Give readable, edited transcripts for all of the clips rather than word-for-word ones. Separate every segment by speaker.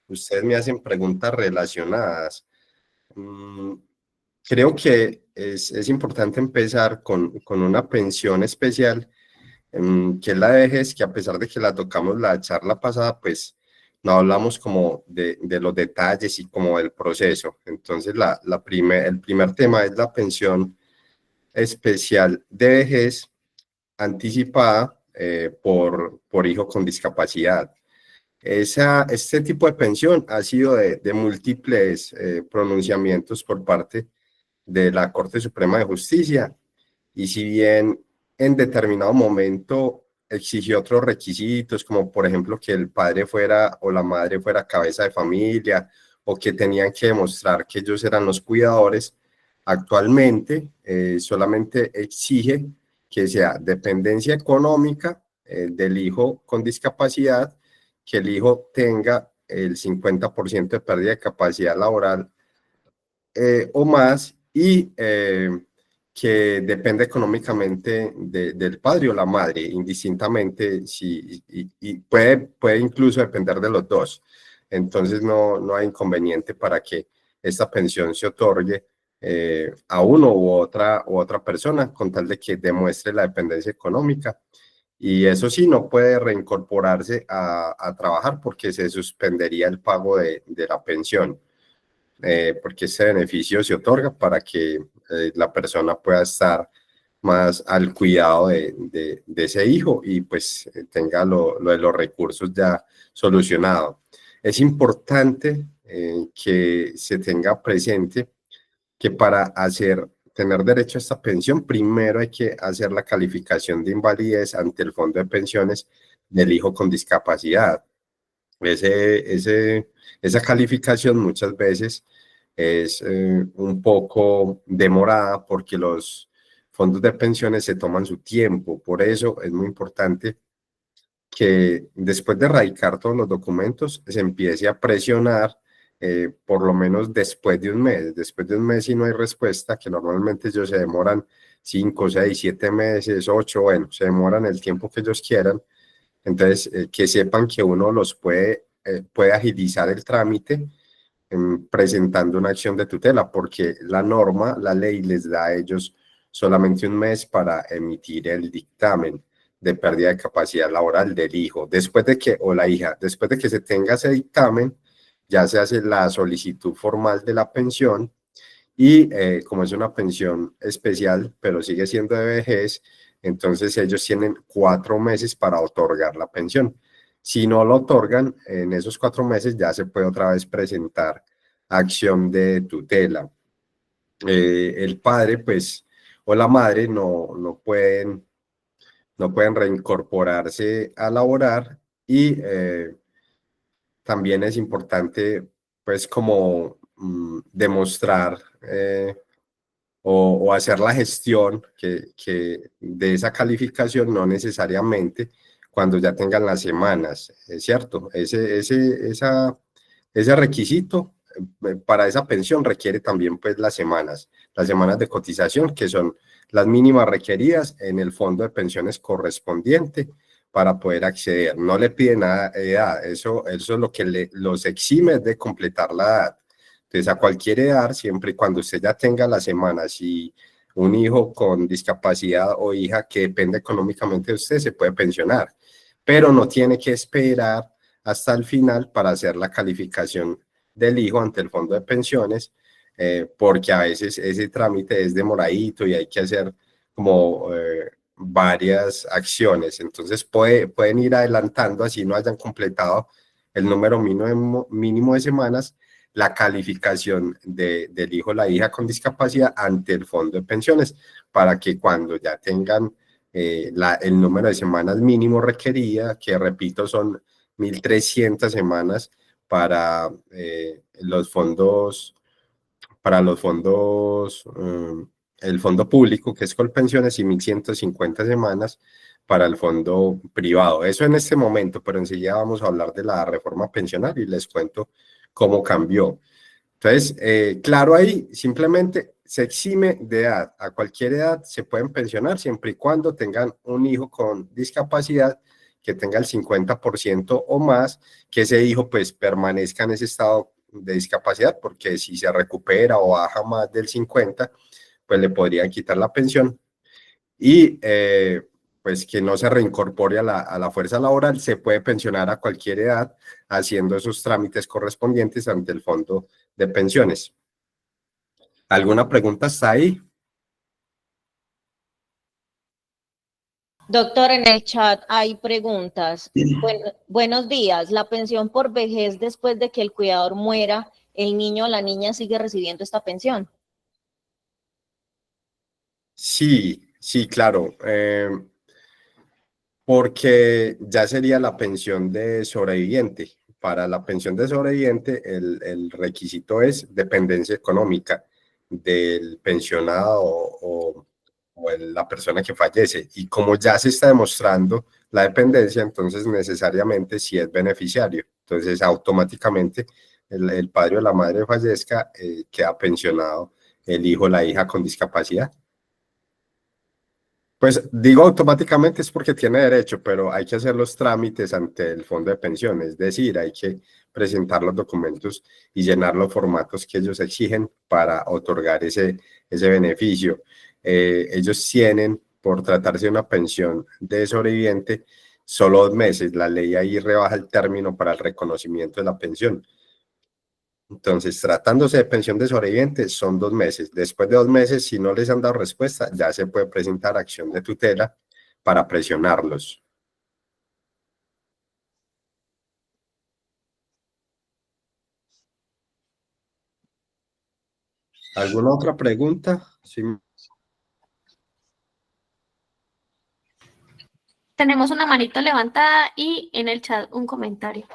Speaker 1: ustedes me hacen preguntas relacionadas. Mm, Creo que es importante empezar con una pensión especial, que es la de vejez, que a pesar de que la tocamos la charla pasada, pues no hablamos como de los detalles y como del proceso. Entonces, el primer tema es la pensión especial de vejez anticipada por hijo con discapacidad. Este tipo de pensión ha sido de múltiples pronunciamientos por parte de la Corte Suprema de Justicia, y si bien en determinado momento exigió otros requisitos, como por ejemplo que el padre fuera o la madre fuera cabeza de familia, o que tenían que demostrar que ellos eran los cuidadores, actualmente solamente exige que sea dependencia económica del hijo con discapacidad, que el hijo tenga el 50% de pérdida de capacidad laboral o más, y que depende económicamente del padre o la madre, indistintamente, y puede incluso depender de los dos. Entonces no hay inconveniente para que esta pensión se otorgue a uno u otra persona, con tal de que demuestre la dependencia económica. Y eso sí, no puede reincorporarse a trabajar, porque se suspendería el pago de la pensión, porque ese beneficio se otorga para que la persona pueda estar más al cuidado de ese hijo, y pues tenga lo de los recursos ya solucionado. Es importante que se tenga presente que para tener derecho a esta pensión, primero hay que hacer la calificación de invalidez ante el Fondo de Pensiones del hijo con discapacidad. Esa calificación muchas veces es un poco demorada, porque los fondos de pensiones se toman su tiempo. Por eso es muy importante que después de radicar todos los documentos se empiece a presionar, por lo menos después de un mes. Después de un mes, si no hay respuesta, que normalmente ellos se demoran 5, 6, 7 meses, 8, bueno, se demoran el tiempo que ellos quieran. Entonces, que sepan que uno puede agilizar el trámite presentando una acción de tutela, porque la ley les da a ellos solamente un mes para emitir el dictamen de pérdida de capacidad laboral del hijo. Después de que, o la hija, después de que se tenga ese dictamen, ya se hace la solicitud formal de la pensión, y como es una pensión especial, pero sigue siendo de vejez, entonces ellos tienen 4 meses para otorgar la pensión. Si no lo otorgan en esos 4 meses, ya se puede otra vez presentar acción de tutela. El padre, pues, o la madre no pueden reincorporarse a laborar, y también es importante, pues, como demostrar o hacer la gestión que de esa calificación, no necesariamente cuando ya tengan las semanas, ¿es cierto? Ese requisito para esa pensión requiere también, pues, las semanas de cotización, que son las mínimas requeridas en el fondo de pensiones correspondiente para poder acceder. No le piden nada de edad, eso es lo que los exime de completar la edad. Entonces, a cualquier edad, siempre y cuando usted ya tenga las semanas y un hijo con discapacidad o hija que depende económicamente de usted, se puede pensionar, pero no tiene que esperar hasta el final para hacer la calificación del hijo ante el fondo de pensiones, porque a veces ese trámite es demoradito y hay que hacer como varias acciones. Entonces, pueden ir adelantando, así no hayan completado el número mínimo de semanas, la calificación del hijo o la hija con discapacidad ante el fondo de pensiones, para que cuando ya tengan el número de semanas mínimo requerida, que repito son 1.300 semanas para los fondos, el fondo público, que es Colpensiones, y 1.150 semanas para el fondo privado. Eso en este momento, pero enseguida vamos a hablar de la reforma pensional y les cuento cómo cambió. Entonces, claro, ahí simplemente se exime de edad. A cualquier edad se pueden pensionar, siempre y cuando tengan un hijo con discapacidad que tenga el 50% o más, que ese hijo pues permanezca en ese estado de discapacidad, porque si se recupera o baja más del 50, pues le podrían quitar la pensión. Y pues que no se reincorpore a la fuerza laboral, se puede pensionar a cualquier edad haciendo esos trámites correspondientes ante el fondo de pensiones. ¿Alguna pregunta está ahí?
Speaker 2: Doctor, en el chat hay preguntas. Buenos días. ¿La pensión por vejez después de que el cuidador muera, el niño o la niña sigue recibiendo esta pensión?
Speaker 1: Sí, sí, claro. Porque ya sería la pensión de sobreviviente. Para la pensión de sobreviviente, el requisito es dependencia económica del pensionado o la persona que fallece. Y como ya se está demostrando la dependencia, entonces necesariamente si es beneficiario. Entonces automáticamente el padre o la madre fallezca, queda pensionado el hijo o la hija con discapacidad. Pues digo automáticamente es porque tiene derecho, pero hay que hacer los trámites ante el fondo de pensiones, es decir, hay que presentar los documentos y llenar los formatos que ellos exigen para otorgar ese beneficio. Ellos tienen, por tratarse de una pensión de sobreviviente, solo 2 meses. La ley ahí rebaja el término para el reconocimiento de la pensión. Entonces, tratándose de pensión de sobrevivientes, son 2 meses. Después de 2 meses, si no les han dado respuesta, ya se puede presentar acción de tutela para presionarlos. ¿Alguna otra pregunta? Sí.
Speaker 3: Tenemos una manito levantada y en el chat un comentario.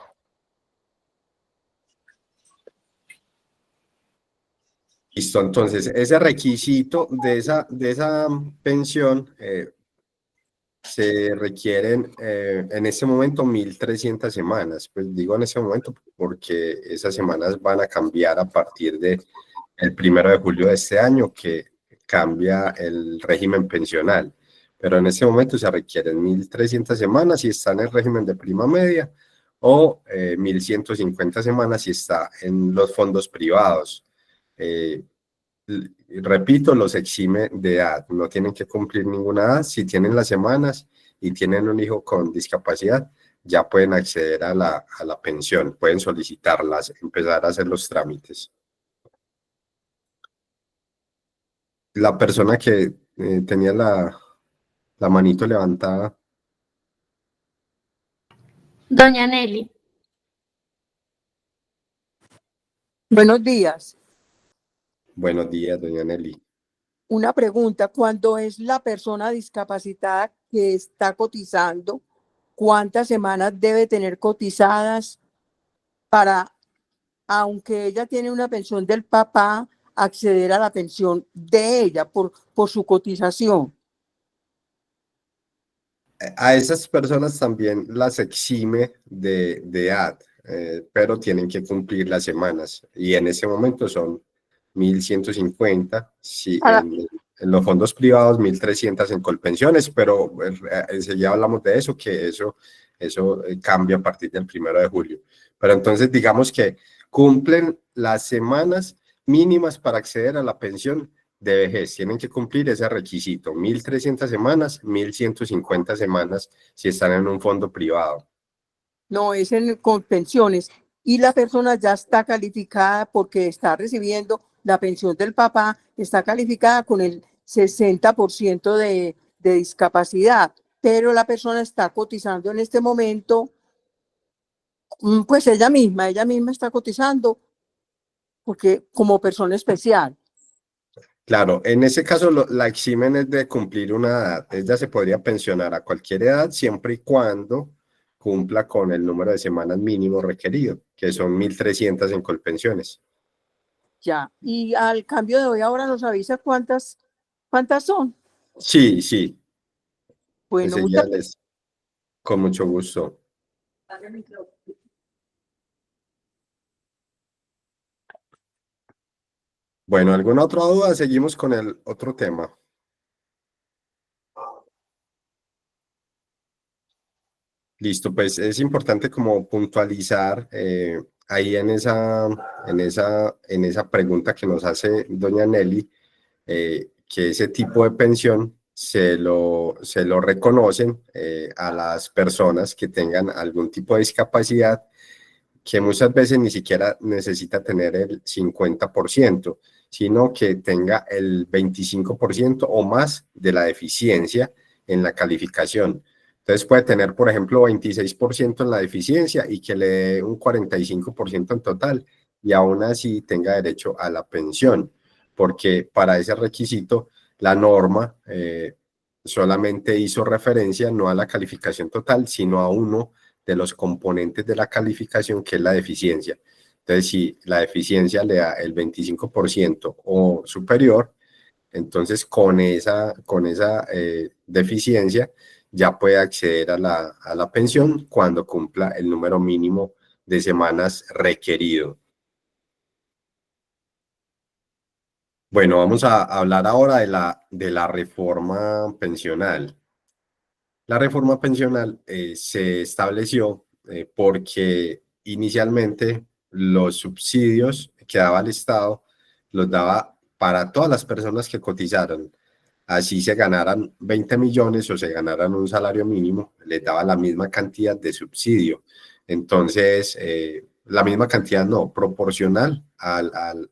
Speaker 1: Listo, entonces ese requisito de esa pensión se requieren en este momento 1.300 semanas. Pues digo en ese momento porque esas semanas van a cambiar a partir de el 1 de julio de este año, que cambia el régimen pensional. Pero en este momento se requieren 1.300 semanas si está en el régimen de prima media o 1.150 semanas si está en los fondos privados. Eh, Repito, los exime de edad, no tienen que cumplir ninguna edad. Si tienen las semanas y tienen un hijo con discapacidad, ya pueden acceder a la pensión, pueden solicitarlas, empezar a hacer los trámites. La persona que tenía la manito levantada.
Speaker 3: Doña Nelly.
Speaker 4: Buenos días.
Speaker 1: Buenos días, doña Nelly.
Speaker 4: Una pregunta, cuando es la persona discapacitada que está cotizando, ¿cuántas semanas debe tener cotizadas para, aunque ella tiene una pensión del papá, acceder a la pensión de ella por su cotización?
Speaker 1: A esas personas también las exime de edad, pero tienen que cumplir las semanas y en ese momento son 1.150, sí,
Speaker 4: Para,
Speaker 1: en los fondos privados 1.300 en Colpensiones, pero enseguida hablamos de eso, que eso cambia a partir del 1 de julio. Pero entonces digamos que cumplen las semanas mínimas para acceder a la pensión de vejez, tienen que cumplir ese requisito, 1.300 semanas, 1.150 semanas si están en un fondo privado.
Speaker 4: no, es con pensiones. Y la persona ya está calificada porque está recibiendo la pensión del papá, está calificada con el 60% de discapacidad, pero la persona está cotizando en este momento, pues ella misma está cotizando porque como persona especial.
Speaker 1: Claro, en ese caso la eximen es de cumplir una edad. Ella se podría pensionar a cualquier edad siempre y cuando cumpla con el número de semanas mínimo requerido, que son 1.300 en Colpensiones.
Speaker 4: Ya, y al cambio de hoy ahora nos avisa cuántas son.
Speaker 1: Sí, sí,
Speaker 4: Bueno,
Speaker 1: enseguida les, con mucho gusto. Bueno, ¿alguna otra duda? Seguimos con el otro tema. Listo, pues es importante como puntualizar ahí en esa pregunta que nos hace doña Nelly, que ese tipo de pensión se lo reconocen a las personas que tengan algún tipo de discapacidad, que muchas veces ni siquiera necesita tener el 50%, sino que tenga el 25% o más de la deficiencia en la calificación. Entonces puede tener, por ejemplo, 26% en la deficiencia y que le dé un 45% en total y aún así tenga derecho a la pensión, porque para ese requisito la norma solamente hizo referencia no a la calificación total, sino a uno de los componentes de la calificación, que es la deficiencia. Entonces, si la deficiencia le da el 25% o superior, entonces con esa deficiencia ya puede acceder a la pensión cuando cumpla el número mínimo de semanas requerido. Bueno, vamos a hablar ahora de la reforma pensional. La reforma pensional se estableció porque inicialmente los subsidios que daba el Estado los daba para todas las personas que cotizaron. Así se ganaran 20 millones o se ganaran un salario mínimo, les daba la misma cantidad de subsidio. Entonces, la misma cantidad no, proporcional al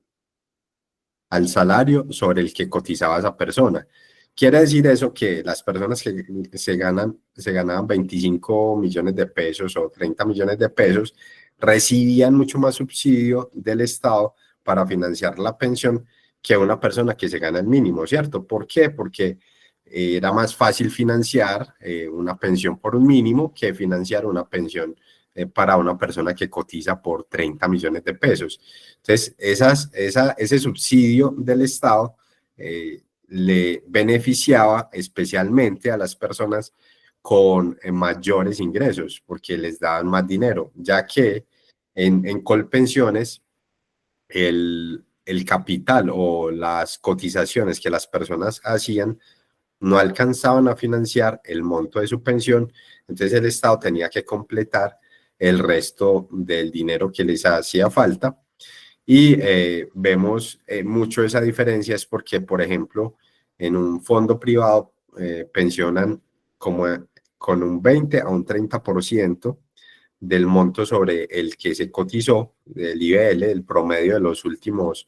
Speaker 1: salario sobre el que cotizaba esa persona. Quiere decir eso que las personas que se ganaban 25 millones de pesos o 30 millones de pesos recibían mucho más subsidio del Estado para financiar la pensión que una persona que se gana el mínimo, ¿cierto? ¿Por qué? Porque era más fácil financiar una pensión por un mínimo que financiar una pensión para una persona que cotiza por 30 millones de pesos. Entonces, ese subsidio del Estado le beneficiaba especialmente a las personas con mayores ingresos, porque les daban más dinero, ya que en Colpensiones el capital o las cotizaciones que las personas hacían no alcanzaban a financiar el monto de su pensión, entonces el Estado tenía que completar el resto del dinero que les hacía falta. Y vemos mucho esa diferencia es porque, por ejemplo, en un fondo privado pensionan como con un 20 a un 30% del monto sobre el que se cotizó, del IBL, el promedio de los últimos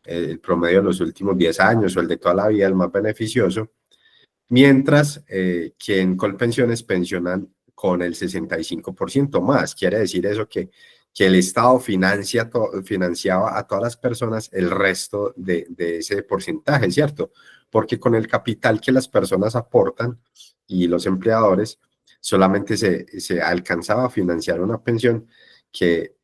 Speaker 1: 10 años o el de toda la vida, el más beneficioso, mientras que en Colpensiones pensionan con el 65% más. Quiere decir eso que el Estado financiaba a todas las personas el resto de ese porcentaje, ¿cierto? Porque con el capital que las personas aportan y los empleadores, solamente se alcanzaba a financiar una pensión que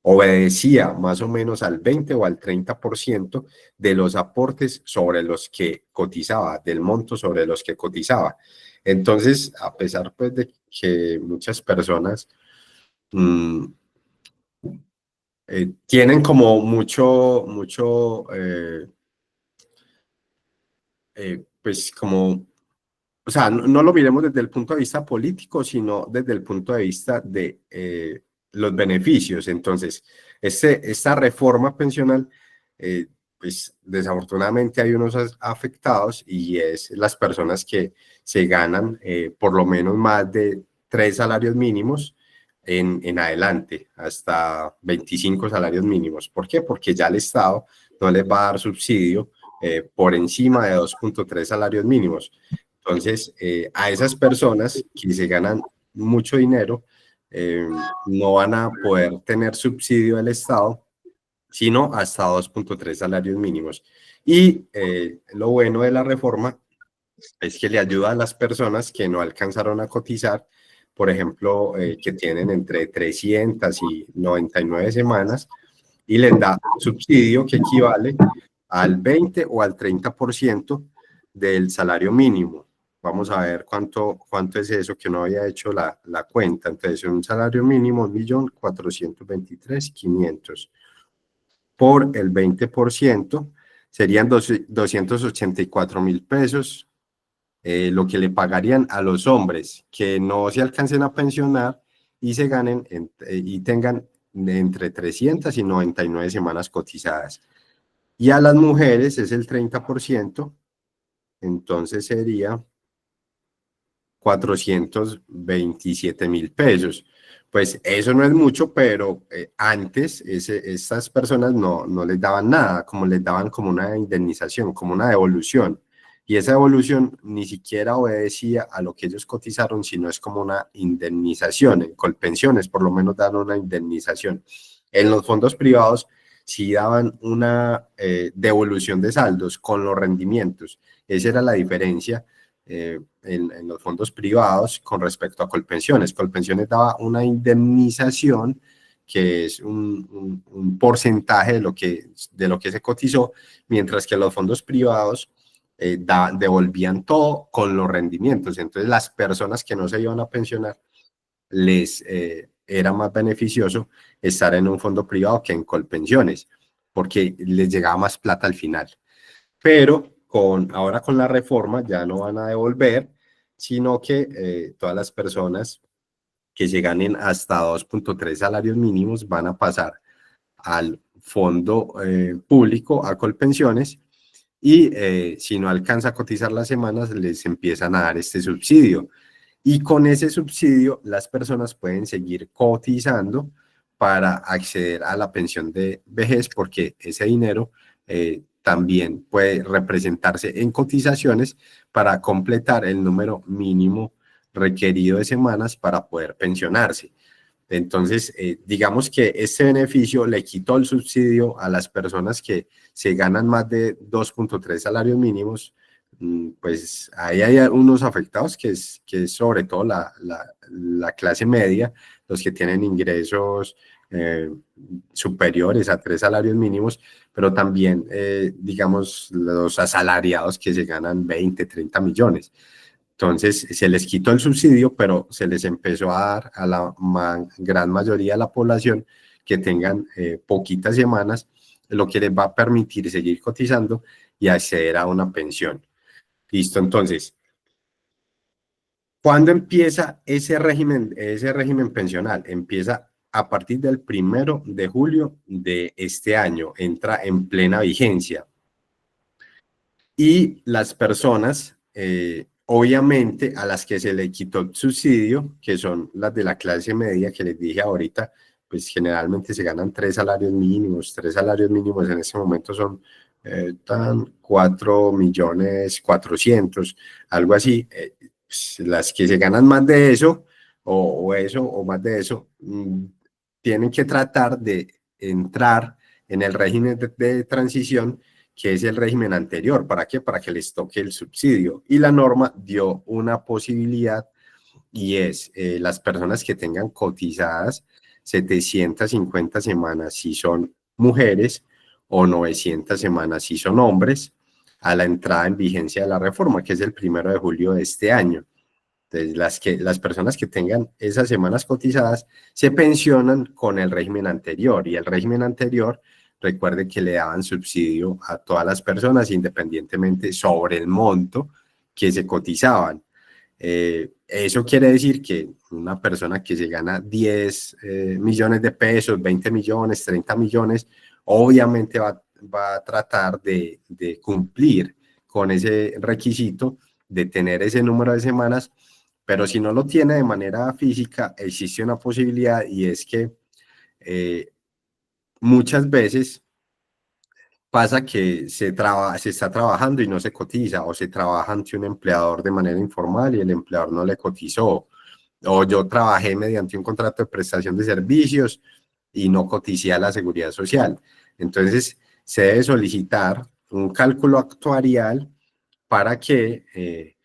Speaker 1: obedecía más o menos al 20 o al 30% de los aportes sobre los que cotizaba, del monto sobre los que cotizaba. Entonces, a pesar pues de que muchas personas tienen como pues como, o sea, no lo miremos desde el punto de vista político, sino desde el punto de vista de los beneficios. Entonces, esta reforma pensional, pues desafortunadamente hay unos afectados y es las personas que se ganan por lo menos más de 3 salarios mínimos en adelante, hasta 25 salarios mínimos. ¿Por qué? Porque ya el Estado no les va a dar subsidio por encima de 2.3 salarios mínimos. Entonces, a esas personas que se ganan mucho dinero, no van a poder tener subsidio del Estado, sino hasta 2.3 salarios mínimos. Y lo bueno de la reforma es que le ayuda a las personas que no alcanzaron a cotizar, por ejemplo, que tienen entre 300 y 99 semanas, y les da subsidio que equivale al 20 o al 30% del salario mínimo. Vamos a ver cuánto es eso, que no había hecho la cuenta. Entonces, un salario mínimo, 1.423.500 por el 20%, serían 284.000 pesos lo que le pagarían a los hombres que no se alcancen a pensionar y se ganen y tengan entre 300 y 99 semanas cotizadas. Y a las mujeres es el 30%, entonces sería 427.000 pesos. Pues eso no es mucho, pero antes estas personas no les daban nada, como les daban como una indemnización, como una devolución. Y esa devolución ni siquiera obedecía a lo que ellos cotizaron, sino es como una indemnización. En Colpensiones por lo menos dan una indemnización. En los fondos privados sí daban una devolución de saldos con los rendimientos. Esa era la diferencia en los fondos privados con respecto a Colpensiones. Colpensiones daba una indemnización que es un porcentaje de lo que se cotizó, mientras que los fondos privados devolvían todo con los rendimientos. Entonces las personas que no se iban a pensionar les era más beneficioso estar en un fondo privado que en Colpensiones, porque les llegaba más plata al final. Pero ahora con la reforma ya no van a devolver, sino que todas las personas que se ganen hasta 2.3 salarios mínimos van a pasar al fondo público, a Colpensiones, y si no alcanza a cotizar las semanas, les empiezan a dar este subsidio. Y con ese subsidio, las personas pueden seguir cotizando para acceder a la pensión de vejez, porque ese dinero también puede representarse en cotizaciones para completar el número mínimo requerido de semanas para poder pensionarse. Entonces, digamos que este beneficio le quitó el subsidio a las personas que se ganan más de 2.3 salarios mínimos. Pues ahí hay unos afectados que es sobre todo la clase media, los que tienen ingresos superiores a 3 salarios mínimos, pero también, digamos, los asalariados que se ganan 20, 30 millones. Entonces, se les quitó el subsidio, pero se les empezó a dar a la gran mayoría de la población que tengan poquitas semanas, lo que les va a permitir seguir cotizando y acceder a una pensión. Listo, entonces, ¿cuándo empieza ese régimen pensional? Empieza a partir del 1 de julio de este año, entra en plena vigencia. Y las personas, obviamente, a las que se le quitó el subsidio, que son las de la clase media que les dije ahorita, pues generalmente se ganan 3 salarios mínimos. 3 salarios mínimos en este momento son 4.400.000, algo así. Pues, las que se ganan más de eso, o más de eso, tienen que tratar de entrar en el régimen de transición, que es el régimen anterior. ¿Para qué? Para que les toque el subsidio. Y la norma dio una posibilidad, y es las personas que tengan cotizadas 750 semanas si son mujeres o 900 semanas si son hombres, a la entrada en vigencia de la reforma, que es el 1 de julio de este año. Entonces, las personas que tengan esas semanas cotizadas se pensionan con el régimen anterior, y el régimen anterior, recuerde que le daban subsidio a todas las personas independientemente sobre el monto que se cotizaban. Eso quiere decir que una persona que se gana 10 millones de pesos, 20 millones, 30 millones, obviamente va a tratar de cumplir con ese requisito de tener ese número de semanas, pero si no lo tiene de manera física, existe una posibilidad, y es que muchas veces pasa que se está trabajando y no se cotiza, o se trabaja ante un empleador de manera informal y el empleador no le cotizó, o yo trabajé mediante un contrato de prestación de servicios y no coticé a la seguridad social. Entonces, se debe solicitar un cálculo actuarial para que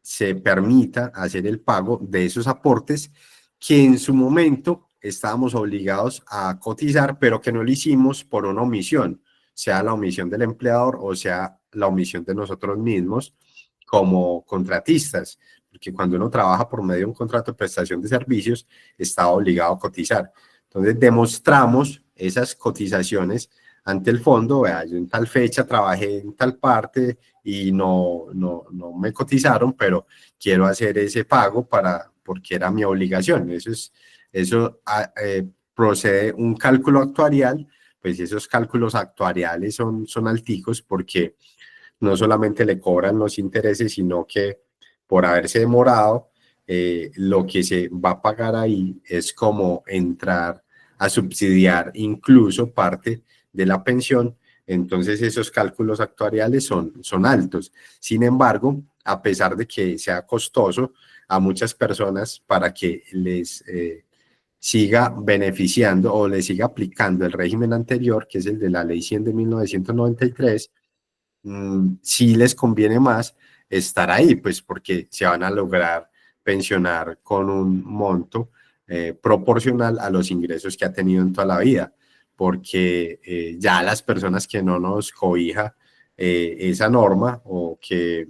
Speaker 1: se permita hacer el pago de esos aportes que en su momento estábamos obligados a cotizar, pero que no lo hicimos por una omisión, sea la omisión del empleador o sea la omisión de nosotros mismos como contratistas, porque cuando uno trabaja por medio de un contrato de prestación de servicios, está obligado a cotizar. Entonces, demostramos esas cotizaciones ante el fondo, vea, yo en tal fecha trabajé en tal parte y no me cotizaron, pero quiero hacer ese pago porque era mi obligación. Procede un cálculo actuarial, pues esos cálculos actuariales son alticos porque no solamente le cobran los intereses, sino que por haberse demorado, lo que se va a pagar ahí es como entrar a subsidiar incluso parte de la pensión. Entonces esos cálculos actuariales son altos. Sin embargo, a pesar de que sea costoso a muchas personas para que les siga beneficiando o les siga aplicando el régimen anterior, que es el de la Ley 100 de 1993, sí les conviene más estar ahí, pues porque se van a lograr pensionar con un monto proporcional a los ingresos que ha tenido en toda la vida, porque ya las personas que no nos cobija esa norma o que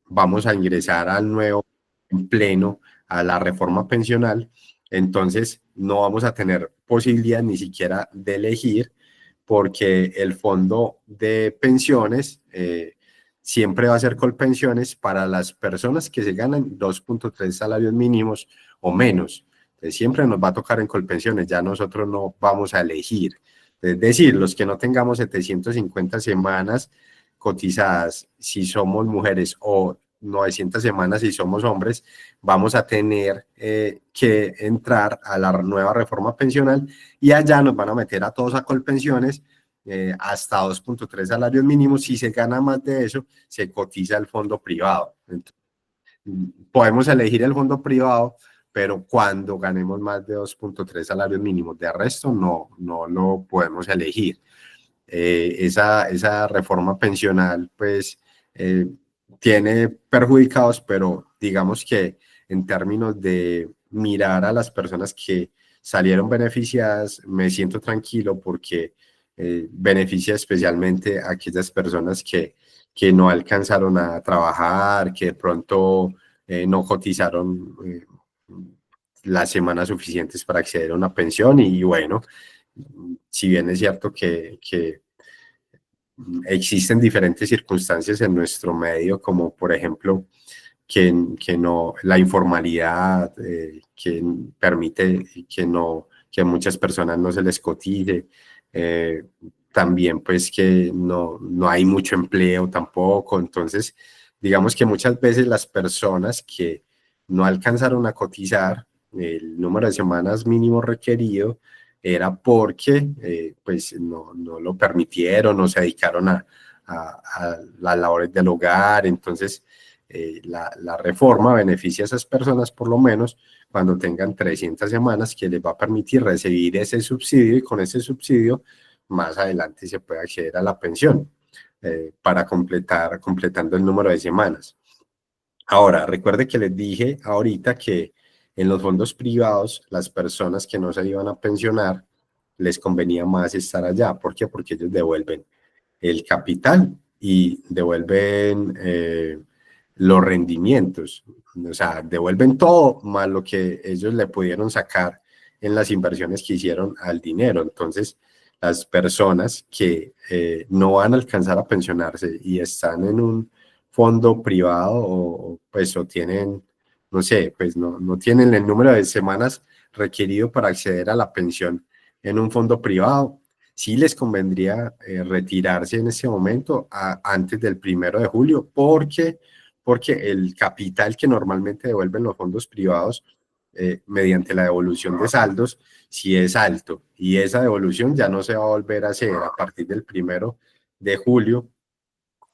Speaker 1: vamos a ingresar al nuevo en pleno, a la reforma pensional, entonces no vamos a tener posibilidad ni siquiera de elegir, porque el fondo de pensiones siempre va a ser Colpensiones para las personas que se ganan 2.3 salarios mínimos o menos. Entonces, siempre nos va a tocar en Colpensiones, ya nosotros no vamos a elegir. Es decir, los que no tengamos 750 semanas cotizadas si somos mujeres o 900 semanas si somos hombres, vamos a tener que entrar a la nueva reforma pensional y allá nos van a meter a todos a Colpensiones hasta 2.3 salarios mínimos. Si se gana más de eso, se cotiza el fondo privado. Entonces, podemos elegir el fondo privado, pero cuando ganemos más de 2.3 salarios mínimos, de resto no lo podemos elegir. Esa reforma pensional pues tiene perjudicados, pero digamos que en términos de mirar a las personas que salieron beneficiadas, me siento tranquilo porque beneficia especialmente a aquellas personas que no alcanzaron a trabajar, que de pronto no cotizaron las semanas suficientes para acceder a una pensión y bueno, si bien es cierto que existen diferentes circunstancias en nuestro medio, como por ejemplo que no, la informalidad que permite que a muchas personas no se les cotice, también pues que no hay mucho empleo tampoco, entonces digamos que muchas veces las personas que no alcanzaron a cotizar el número de semanas mínimo requerido era porque pues no lo permitieron, no se dedicaron a las labores del hogar. Entonces la reforma beneficia a esas personas por lo menos cuando tengan 300 semanas, que les va a permitir recibir ese subsidio, y con ese subsidio más adelante se puede acceder a la pensión para completando el número de semanas. Ahora, recuerde que les dije ahorita que en los fondos privados, las personas que no se iban a pensionar, les convenía más estar allá. ¿Por qué? Porque ellos devuelven el capital y devuelven los rendimientos. O sea, devuelven todo más lo que ellos le pudieron sacar en las inversiones que hicieron al dinero. Entonces, las personas que no van a alcanzar a pensionarse y están en un fondo privado o tienen, no sé, pues no tienen el número de semanas requerido para acceder a la pensión en un fondo privado, sí les convendría retirarse en ese momento antes del 1 de julio, porque el capital que normalmente devuelven los fondos privados mediante la devolución de saldos, sí es alto, y esa devolución ya no se va a volver a hacer a partir del 1 de julio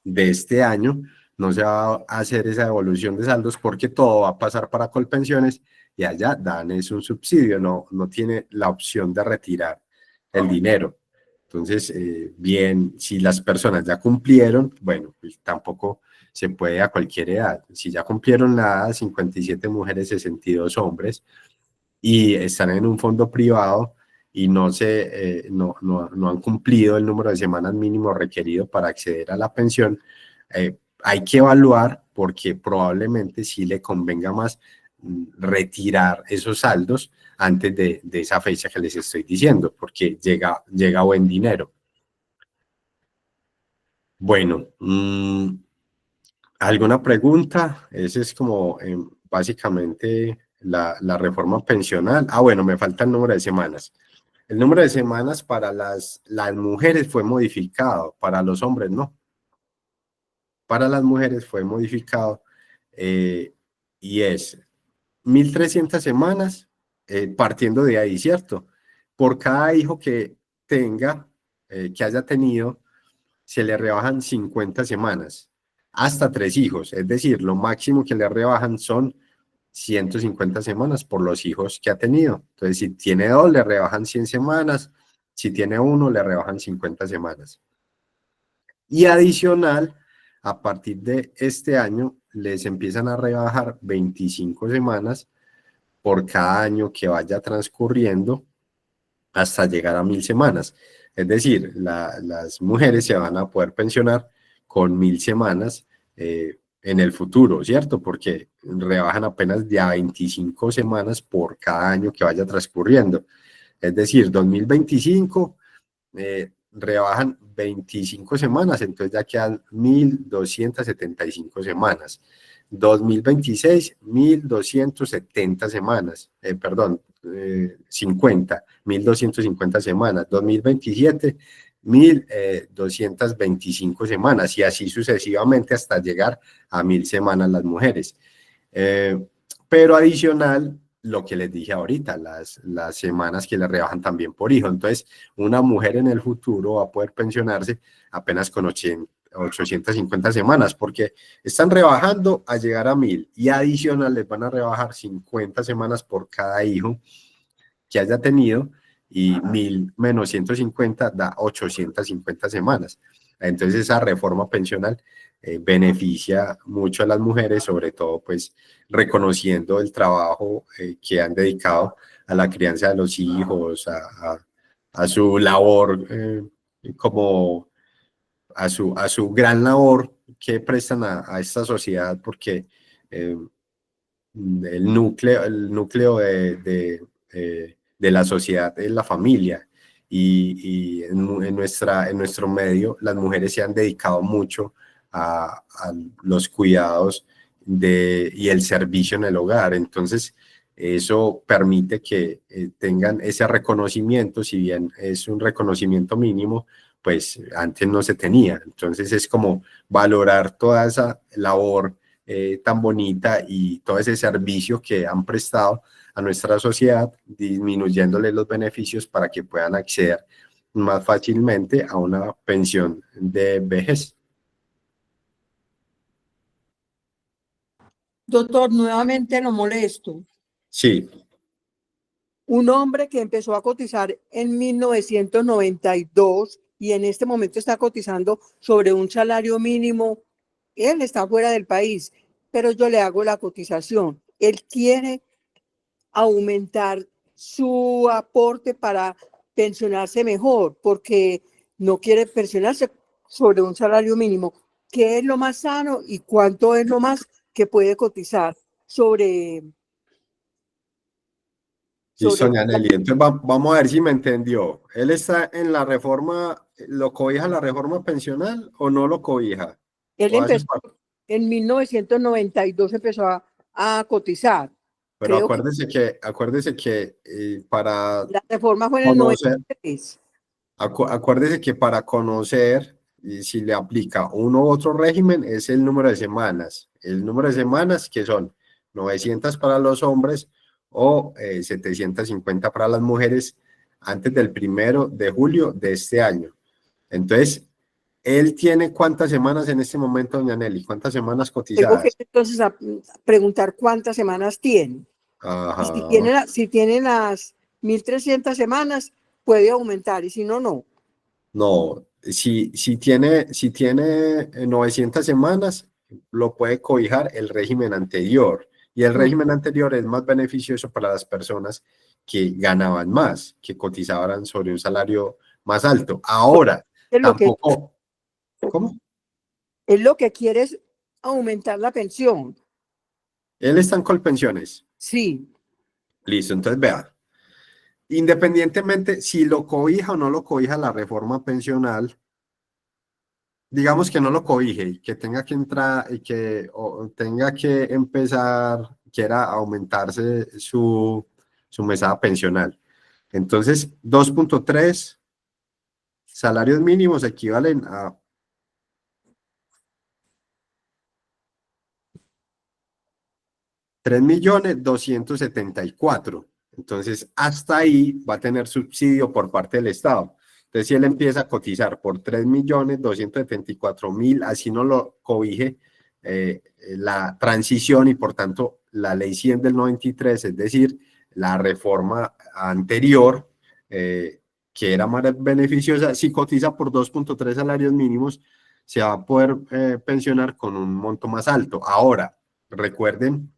Speaker 1: de este año. No se va a hacer esa devolución de saldos porque todo va a pasar para Colpensiones y allá dan es un subsidio, no tiene la opción de retirar el dinero. Entonces, bien, si las personas ya cumplieron, bueno, pues tampoco se puede a cualquier edad. Si ya cumplieron la edad, 57 mujeres, 62 hombres, y están en un fondo privado y no han cumplido el número de semanas mínimo requerido para acceder a la pensión, hay que evaluar porque probablemente sí le convenga más retirar esos saldos antes de esa fecha que les estoy diciendo, porque llega buen dinero. Bueno, ¿alguna pregunta? Ese es como básicamente la reforma pensional. Ah, bueno, me falta el número de semanas. El número de semanas para las mujeres fue modificado, para los hombres no. Para las mujeres fue modificado y es 1.300 semanas, partiendo de ahí, ¿cierto? Por cada hijo que tenga, que haya tenido, se le rebajan 50 semanas, hasta 3 hijos, es decir, lo máximo que le rebajan son 150 semanas por los hijos que ha tenido. Entonces, si tiene 2, le rebajan 100 semanas, si tiene 1, le rebajan 50 semanas. Y adicional, a partir de este año, les empiezan a rebajar 25 semanas por cada año que vaya transcurriendo hasta llegar a 1.000 semanas. Es decir, las mujeres se van a poder pensionar con 1.000 semanas en el futuro, ¿cierto? Porque rebajan apenas de a 25 semanas por cada año que vaya transcurriendo. Es decir, 2025 rebajan 25 semanas, entonces ya quedan 1.275 semanas. 2026, 1.270 semanas, 1.250 semanas. 2027, 1.225 semanas, y así sucesivamente hasta llegar a 1.000 semanas las mujeres. Pero adicional, lo que les dije ahorita, las semanas que le rebajan también por hijo. Entonces, una mujer en el futuro va a poder pensionarse apenas con 850 semanas, porque están rebajando a llegar a 1.000, y adicional les van a rebajar 50 semanas por cada hijo que haya tenido, y 1.000 menos 150 da 850 semanas. Entonces, esa reforma pensional beneficia mucho a las mujeres, sobre todo pues reconociendo el trabajo que han dedicado a la crianza de los hijos, a su labor, como a su gran labor que prestan a esta sociedad, porque el núcleo de la sociedad es la familia, y en nuestro medio las mujeres se han dedicado mucho a los cuidados y el servicio en el hogar. Entonces, eso permite que tengan ese reconocimiento, si bien es un reconocimiento mínimo, pues antes no se tenía. Entonces, es como valorar toda esa labor tan bonita y todo ese servicio que han prestado a nuestra sociedad, disminuyéndole los beneficios para que puedan acceder más fácilmente a una pensión de vejez.
Speaker 4: Doctor, nuevamente lo molesto.
Speaker 1: Sí.
Speaker 4: Un hombre que empezó a cotizar en 1992 y en este momento está cotizando sobre un salario mínimo, él está fuera del país, pero yo le hago la cotización. Él quiere aumentar su aporte para pensionarse mejor, porque no quiere pensionarse sobre un salario mínimo. ¿Qué es lo más sano y cuánto es lo más que puede cotizar sobre...
Speaker 1: Listo, doña Nelly. Entonces vamos a ver si me entendió. ¿Él está en la reforma, lo cobija la reforma pensional o no lo cobija?
Speaker 4: Él empezó en 1992, empezó a cotizar.
Speaker 1: Pero
Speaker 4: Creo
Speaker 1: acuérdese que para
Speaker 4: la reforma fue en el
Speaker 1: conocer,
Speaker 4: 93.
Speaker 1: acuérdese que para conocer si le aplica uno u otro régimen es el número de semanas. El número de semanas, que son 900 para los hombres o 750 para las mujeres, antes del 1 de julio de este año. Entonces, ¿él tiene cuántas semanas en este momento, doña Nelly? ¿Cuántas semanas cotizadas?
Speaker 4: Tengo que entonces a preguntar cuántas semanas tiene.
Speaker 1: Ajá.
Speaker 4: Y si tiene las 1.300 semanas, puede aumentar, y si no, no.
Speaker 1: No, si tiene 900 semanas, lo puede cobijar el régimen anterior. Y el régimen anterior es más beneficioso para las personas que ganaban más, que cotizaban sobre un salario más alto. Ahora, tampoco... ¿Cómo?
Speaker 4: Él lo que quiere es aumentar la pensión.
Speaker 1: Él está en Colpensiones.
Speaker 4: Sí,
Speaker 1: Listo, entonces vea, independientemente si lo cobija o no lo cobija la reforma pensional, digamos que no lo cobije y que tenga que entrar y que tenga que empezar, quiera aumentarse su mesada pensional. Entonces, 2.3 salarios mínimos equivalen a 3.274.000. Entonces, hasta ahí va a tener subsidio por parte del Estado. Entonces, si él empieza a cotizar por 3.274.000, así no lo cobije la transición y por tanto la ley 100 del 93, es decir, la reforma anterior, que era más beneficiosa, si cotiza por 2.3 salarios mínimos, se va a poder pensionar con un monto más alto. Ahora, recuerden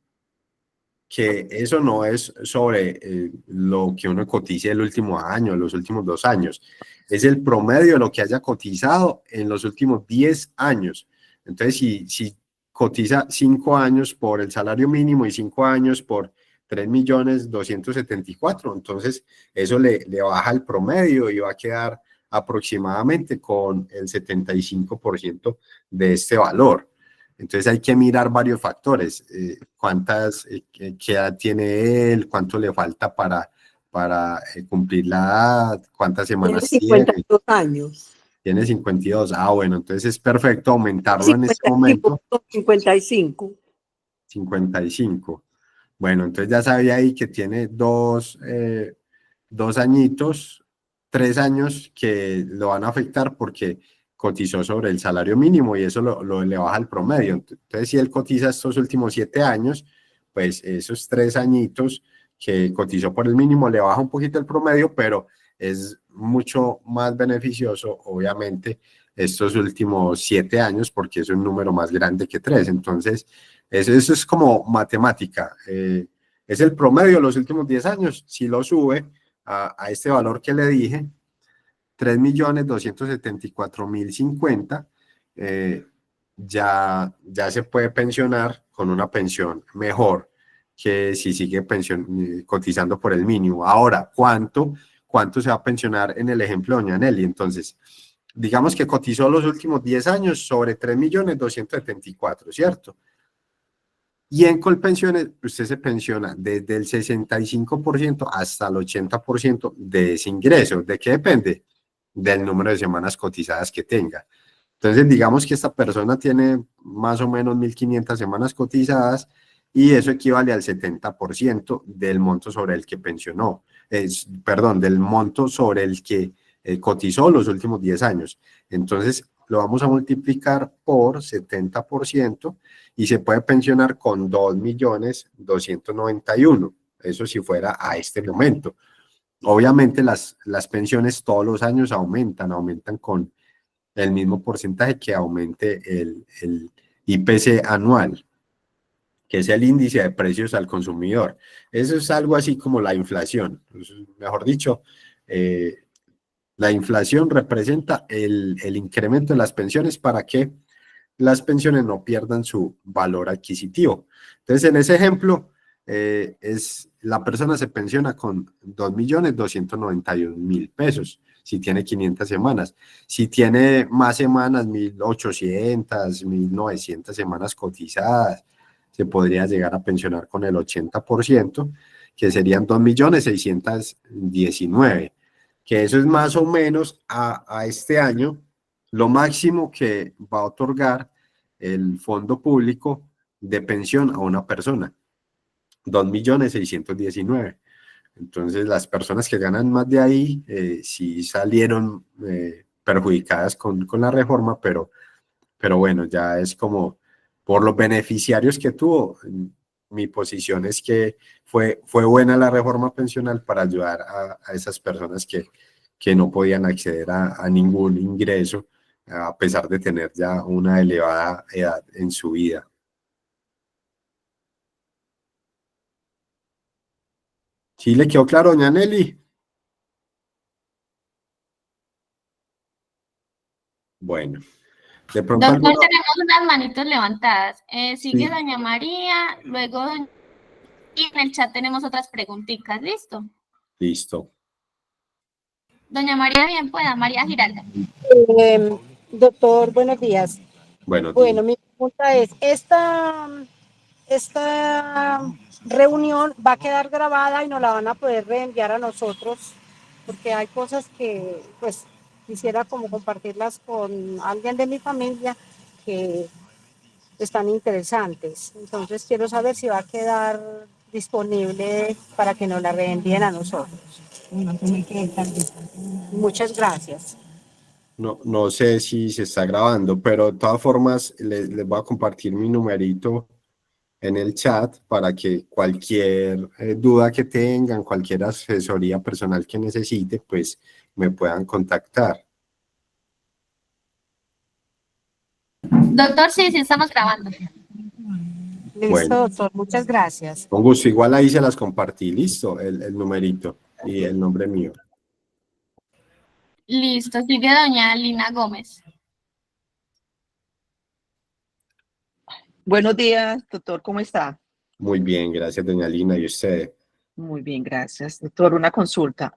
Speaker 1: que eso no es sobre lo que uno cotice el último año, los últimos 2 años. Es el promedio de lo que haya cotizado en los últimos 10 años. Entonces, si cotiza 5 años por el salario mínimo y 5 años por 3.274.000, entonces eso le baja el promedio y va a quedar aproximadamente con el 75% de este valor. Entonces hay que mirar varios factores, qué edad tiene él, cuánto le falta para cumplir la edad, cuántas
Speaker 4: tiene
Speaker 1: semanas tiene.
Speaker 4: 52 años.
Speaker 1: Tiene 52. Ah, bueno, entonces es perfecto aumentarlo en este
Speaker 4: 55,
Speaker 1: momento.
Speaker 4: 55.
Speaker 1: 55. Bueno, entonces ya sabía ahí que tiene dos añitos, 3 años que lo van a afectar porque cotizó sobre el salario mínimo y eso le baja el promedio. Entonces, si él cotiza estos últimos 7 años, pues esos 3 añitos que cotizó por el mínimo le baja un poquito el promedio, pero es mucho más beneficioso, obviamente, estos últimos 7 años porque es un número más grande que 3. Entonces, eso es como matemática. Es el promedio de los últimos 10 años. Si lo sube a este valor que le dije, 3.274.050, ya se puede pensionar con una pensión mejor que si sigue cotizando por el mínimo. Ahora, ¿cuánto se va a pensionar en el ejemplo de doña Nelly? Entonces, digamos que cotizó los últimos 10 años sobre 3.274.000, ¿cierto? Y en Colpensiones, usted se pensiona desde el 65% hasta el 80% de ese ingreso. ¿De qué depende? Del número de semanas cotizadas que tenga. Entonces, digamos que esta persona tiene más o menos 1.500 semanas cotizadas y eso equivale al 70% del monto sobre el que pensionó. Perdón, del monto sobre el que cotizó los últimos 10 años. Entonces, lo vamos a multiplicar por 70% y se puede pensionar con 2.291.000. Eso si fuera a este momento. Obviamente las pensiones todos los años aumentan con el mismo porcentaje que aumente el IPC anual, que es el índice de precios al consumidor. Eso es algo así como la inflación. Mejor dicho, la inflación representa el incremento de las pensiones para que las pensiones no pierdan su valor adquisitivo. Entonces, en ese ejemplo, la persona se pensiona con 2.291.000 pesos si tiene 500 semanas. Si tiene más semanas, 1.800, 1.900 semanas cotizadas, se podría llegar a pensionar con el 80%, que serían 2.619.000, que eso es más o menos a este año lo máximo que va a otorgar el fondo público de pensión a una persona, 2.619.000. Entonces, las personas que ganan más de ahí sí salieron perjudicadas con la reforma, pero bueno, ya es como por los beneficiarios que tuvo. Mi posición es que fue buena la reforma pensional para ayudar a esas personas que no podían acceder a ningún ingreso, a pesar de tener ya una elevada edad en su vida. ¿Sí le quedó claro, doña Nelly? Bueno, de pronto
Speaker 3: Doctor,
Speaker 1: alguno...
Speaker 3: tenemos unas manitos levantadas. Sigue
Speaker 1: Sí.
Speaker 3: doña María, luego doña Y en el chat tenemos otras preguntitas, ¿listo?
Speaker 1: Listo.
Speaker 3: Doña María, bien pueda, María Giralda.
Speaker 5: Doctor, buenos días.
Speaker 1: Bueno,
Speaker 5: Bueno, mi pregunta es, esta reunión va a quedar grabada y nos la van a poder reenviar a nosotros, porque hay cosas que pues quisiera como compartirlas con alguien de mi familia que están interesantes. Entonces quiero saber si va a quedar disponible para que nos la reenvíen a nosotros. Muchas gracias.
Speaker 1: no sé si se está grabando, pero de todas formas les voy a compartir mi numerito en el chat para que cualquier duda que tengan, cualquier asesoría personal que necesite, pues me puedan contactar.
Speaker 3: Doctor, sí, sí estamos grabando.
Speaker 5: Listo,
Speaker 1: Bueno.
Speaker 5: doctor, muchas gracias.
Speaker 1: Con gusto, igual ahí se las compartí, listo, el numerito y el nombre mío.
Speaker 3: Listo, sigue doña Lina Gómez.
Speaker 4: Buenos días, doctor, ¿cómo está?
Speaker 1: Muy bien, gracias, doña Lina, y usted.
Speaker 4: Muy bien, gracias. Doctor, una consulta.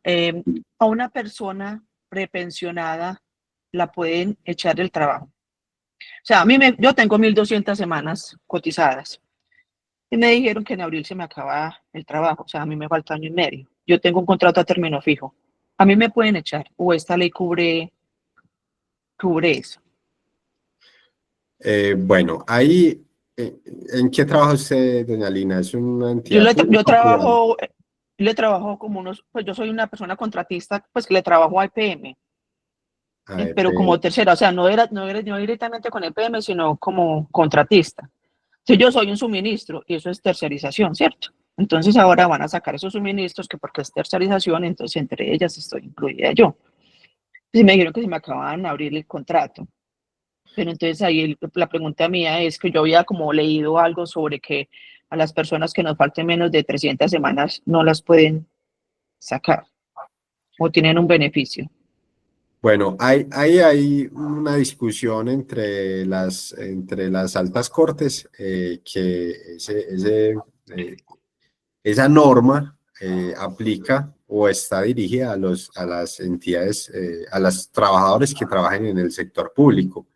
Speaker 4: A una persona prepensionada la pueden echar del trabajo. O sea, yo tengo 1.200 semanas cotizadas y me dijeron que en abril se me acaba el trabajo. O sea, a mí me falta año y medio. Yo tengo un contrato a término fijo. ¿A mí me pueden echar o esta ley cubre eso?
Speaker 1: Bueno, ahí, ¿en qué trabaja usted, doña Lina? ¿Es una
Speaker 4: Yo,
Speaker 1: entidad pública
Speaker 4: yo
Speaker 1: o privada?
Speaker 4: le trabajo como pues yo soy una persona contratista, pues que le trabajo a EPM. Pero como tercera, o sea, no directamente con EPM, sino como contratista. Si yo soy un suministro, y eso es tercerización, ¿cierto? Entonces ahora van a sacar esos suministros, que porque es tercerización, entonces entre ellas estoy incluida yo. Y me dijeron que se me acababan de abrir el contrato. Pero entonces ahí la pregunta mía es que yo había como leído algo sobre que a las personas que nos falten menos de 300 semanas no las pueden sacar o tienen un beneficio.
Speaker 1: Bueno, hay una discusión entre las altas cortes que esa norma aplica o está dirigida a las entidades, a los trabajadores que trabajan en el sector público.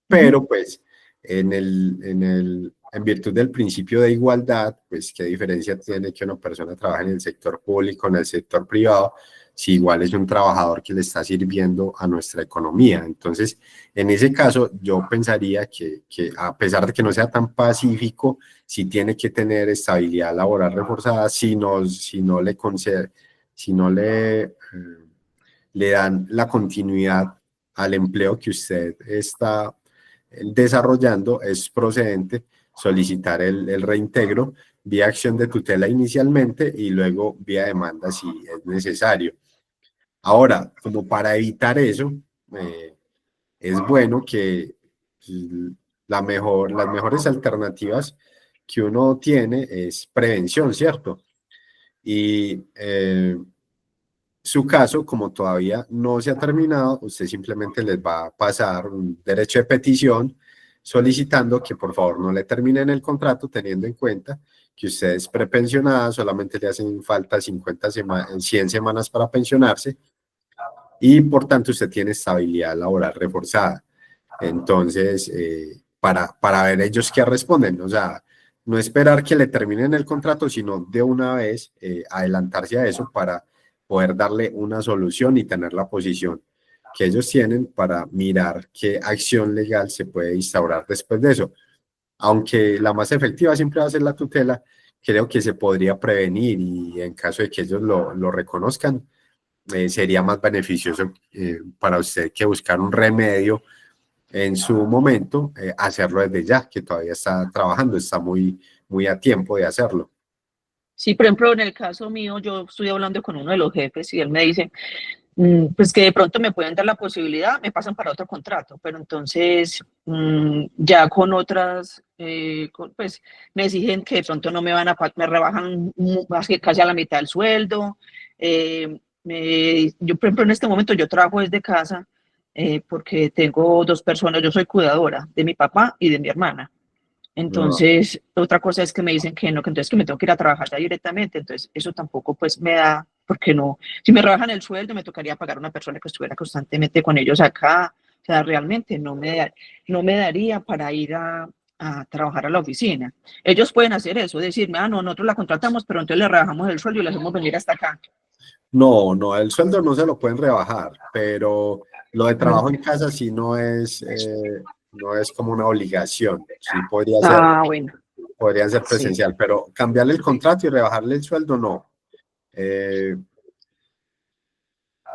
Speaker 1: Pero pues en virtud del principio de igualdad, pues qué diferencia tiene que una persona trabaje en el sector público, en el sector privado, si igual es un trabajador que le está sirviendo a nuestra economía. Entonces, en ese caso, yo pensaría que a pesar de que no sea tan pacífico, sí tiene que tener estabilidad laboral reforzada, si no le concede, si no le dan la continuidad al empleo que usted está desarrollando, es procedente solicitar el reintegro vía acción de tutela inicialmente y luego vía demanda si es necesario. Ahora, como para evitar eso, es bueno que las mejores alternativas que uno tiene es prevención, ¿cierto? Y su caso, como todavía no se ha terminado, usted simplemente les va a pasar un derecho de petición solicitando que por favor no le terminen el contrato, teniendo en cuenta que usted es prepensionada, solamente le hacen falta 100 semanas para pensionarse y por tanto usted tiene estabilidad laboral reforzada. Entonces, para ver ellos qué responden, o sea, no esperar que le terminen el contrato, sino de una vez adelantarse a eso para poder darle una solución y tener la posición que ellos tienen para mirar qué acción legal se puede instaurar después de eso. Aunque la más efectiva siempre va a ser la tutela, creo que se podría prevenir y en caso de que ellos lo reconozcan, sería más beneficioso para usted que buscar un remedio en su momento, hacerlo desde ya, que todavía está trabajando, está muy a tiempo de hacerlo.
Speaker 4: Sí, por ejemplo, en el caso mío, yo estoy hablando con uno de los jefes y él me dice, pues que de pronto me pueden dar la posibilidad, me pasan para otro contrato, pero entonces ya con otras, pues me exigen que de pronto no me van a, me rebajan casi a la mitad del sueldo. Yo, por ejemplo, en este momento yo trabajo desde casa porque tengo dos personas, yo soy cuidadora de mi papá y de mi hermana.
Speaker 1: No,
Speaker 4: Entonces, otra cosa es que me dicen que no, que entonces que me tengo que ir a trabajar ya directamente, entonces eso tampoco pues me da, porque no, si me rebajan el sueldo me tocaría pagar a una persona que estuviera constantemente con ellos acá, o sea, realmente no me daría para ir a trabajar a la oficina. Ellos pueden hacer eso, decirme, ah, no, nosotros la contratamos, pero entonces le rebajamos el sueldo y le hacemos venir hasta acá.
Speaker 1: no, el sueldo no se lo pueden rebajar, pero lo de trabajo en casa sí no es como una obligación, sí
Speaker 4: Ah, bueno,
Speaker 1: podría ser
Speaker 4: sí.
Speaker 1: presencial, pero cambiarle el contrato y rebajarle el sueldo, no. Eh,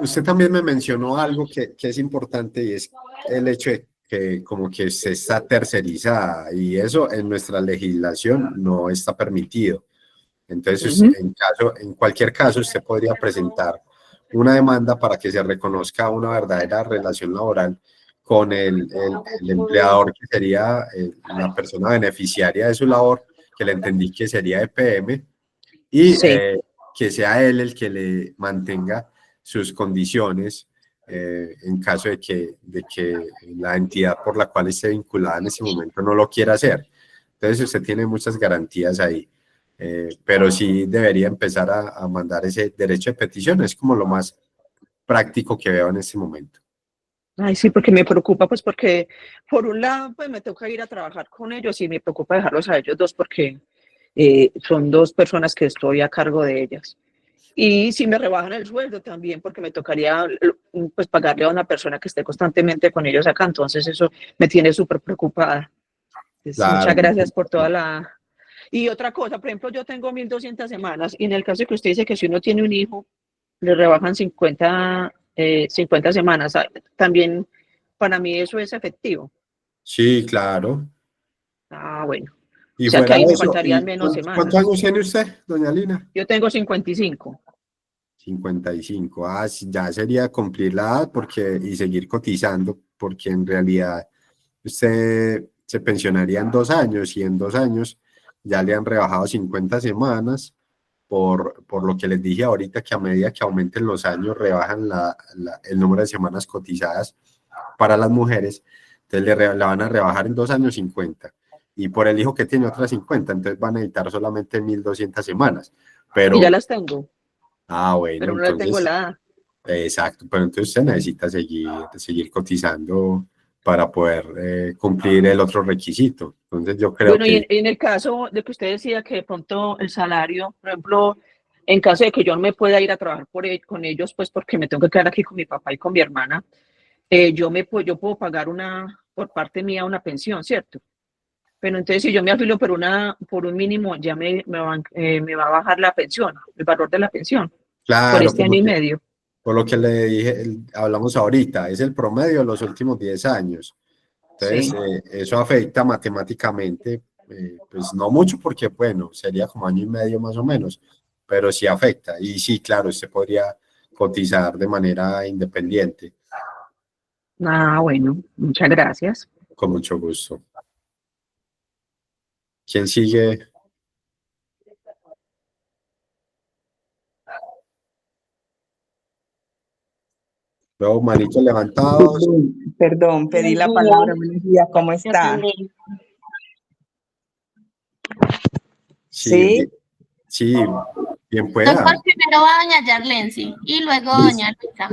Speaker 1: Usted también me mencionó algo que es importante y es el hecho de que como que se está tercerizada y eso en nuestra legislación no está permitido. Entonces,
Speaker 4: Ujú.
Speaker 1: en cualquier caso, usted podría presentar una demanda para que se reconozca una verdadera relación laboral con el empleador, que sería la persona beneficiaria de su labor, que le entendí que sería EPM, y
Speaker 4: Sí.
Speaker 1: que sea él el que le mantenga sus condiciones en caso de que la entidad por la cual esté vinculada en ese momento no lo quiera hacer. Entonces usted tiene muchas garantías ahí, pero sí debería empezar a mandar ese derecho de petición, es como lo más práctico que veo en este momento.
Speaker 4: Ay, sí, porque me preocupa, pues porque por un lado, pues me toca ir a trabajar con ellos y me preocupa dejarlos a ellos dos porque son dos personas que estoy a cargo de ellas. Y si me rebajan el sueldo también, porque me tocaría pues pagarle a una persona que esté constantemente con ellos acá, entonces eso me tiene súper preocupada. Pues,
Speaker 1: Claro,
Speaker 4: muchas gracias por toda la... Y otra cosa, por ejemplo, yo tengo 1.200 semanas y en el caso de que usted dice que si uno tiene un hijo, le rebajan 50 semanas. También para mí eso es efectivo.
Speaker 1: sí, claro.
Speaker 4: Ah, bueno.
Speaker 1: Y
Speaker 4: O sea que
Speaker 1: fuera
Speaker 4: ahí
Speaker 1: de
Speaker 4: me
Speaker 1: eso,
Speaker 4: faltarían menos
Speaker 1: ¿cuántos
Speaker 4: semanas.
Speaker 1: años tiene usted, doña Lina?
Speaker 4: Yo tengo 55.
Speaker 1: 55. Ah, sí, ya sería cumplir la edad y seguir cotizando, porque en realidad usted se pensionaría en 2 años y en 2 años ya le han rebajado 50 semanas por lo que les dije ahorita, que a medida que aumenten los años rebajan el número de semanas cotizadas para las mujeres, entonces la van a rebajar en 2 años 50. Y por el hijo que tiene otras 50, entonces van a necesitar solamente 1.200 semanas.
Speaker 4: Y ya
Speaker 1: Pero,
Speaker 4: las tengo,
Speaker 1: bueno,
Speaker 4: pero no le tengo
Speaker 1: entonces
Speaker 4: la edad.
Speaker 1: exacto, pero entonces usted necesita seguir cotizando para poder cumplir el otro requisito. Entonces yo creo
Speaker 4: Bueno, y
Speaker 1: que,
Speaker 4: en el caso de que usted decía que de pronto el salario, por ejemplo, en caso de que yo no me pueda ir a trabajar con ellos, pues porque me tengo que quedar aquí con mi papá y con mi hermana, yo puedo pagar por parte mía una pensión, ¿cierto? Pero entonces si yo me afilio por un mínimo, ya me va a bajar la pensión, el valor de la pensión, por
Speaker 1: claro,
Speaker 4: este año y medio.
Speaker 1: por lo que le dije, hablamos ahorita, es el promedio de los últimos 10 años. Entonces,
Speaker 4: Sí.
Speaker 1: eso afecta matemáticamente, pues no mucho porque, bueno, sería como año y medio más o menos, pero sí afecta. Y sí, claro, usted podría cotizar de manera independiente,
Speaker 4: Ah, bueno, muchas gracias.
Speaker 1: con mucho gusto. ¿Quién sigue? Veo manitos levantados.
Speaker 6: Perdón, pedí la palabra. Buenos días, ¿cómo
Speaker 3: Yo
Speaker 6: está?
Speaker 3: también.
Speaker 1: Sí,
Speaker 6: Sí,
Speaker 1: sí, bien
Speaker 3: Doctor,
Speaker 1: pueda.
Speaker 3: primero va doña Yarlensi y luego
Speaker 1: Listo,
Speaker 3: doña Luisa.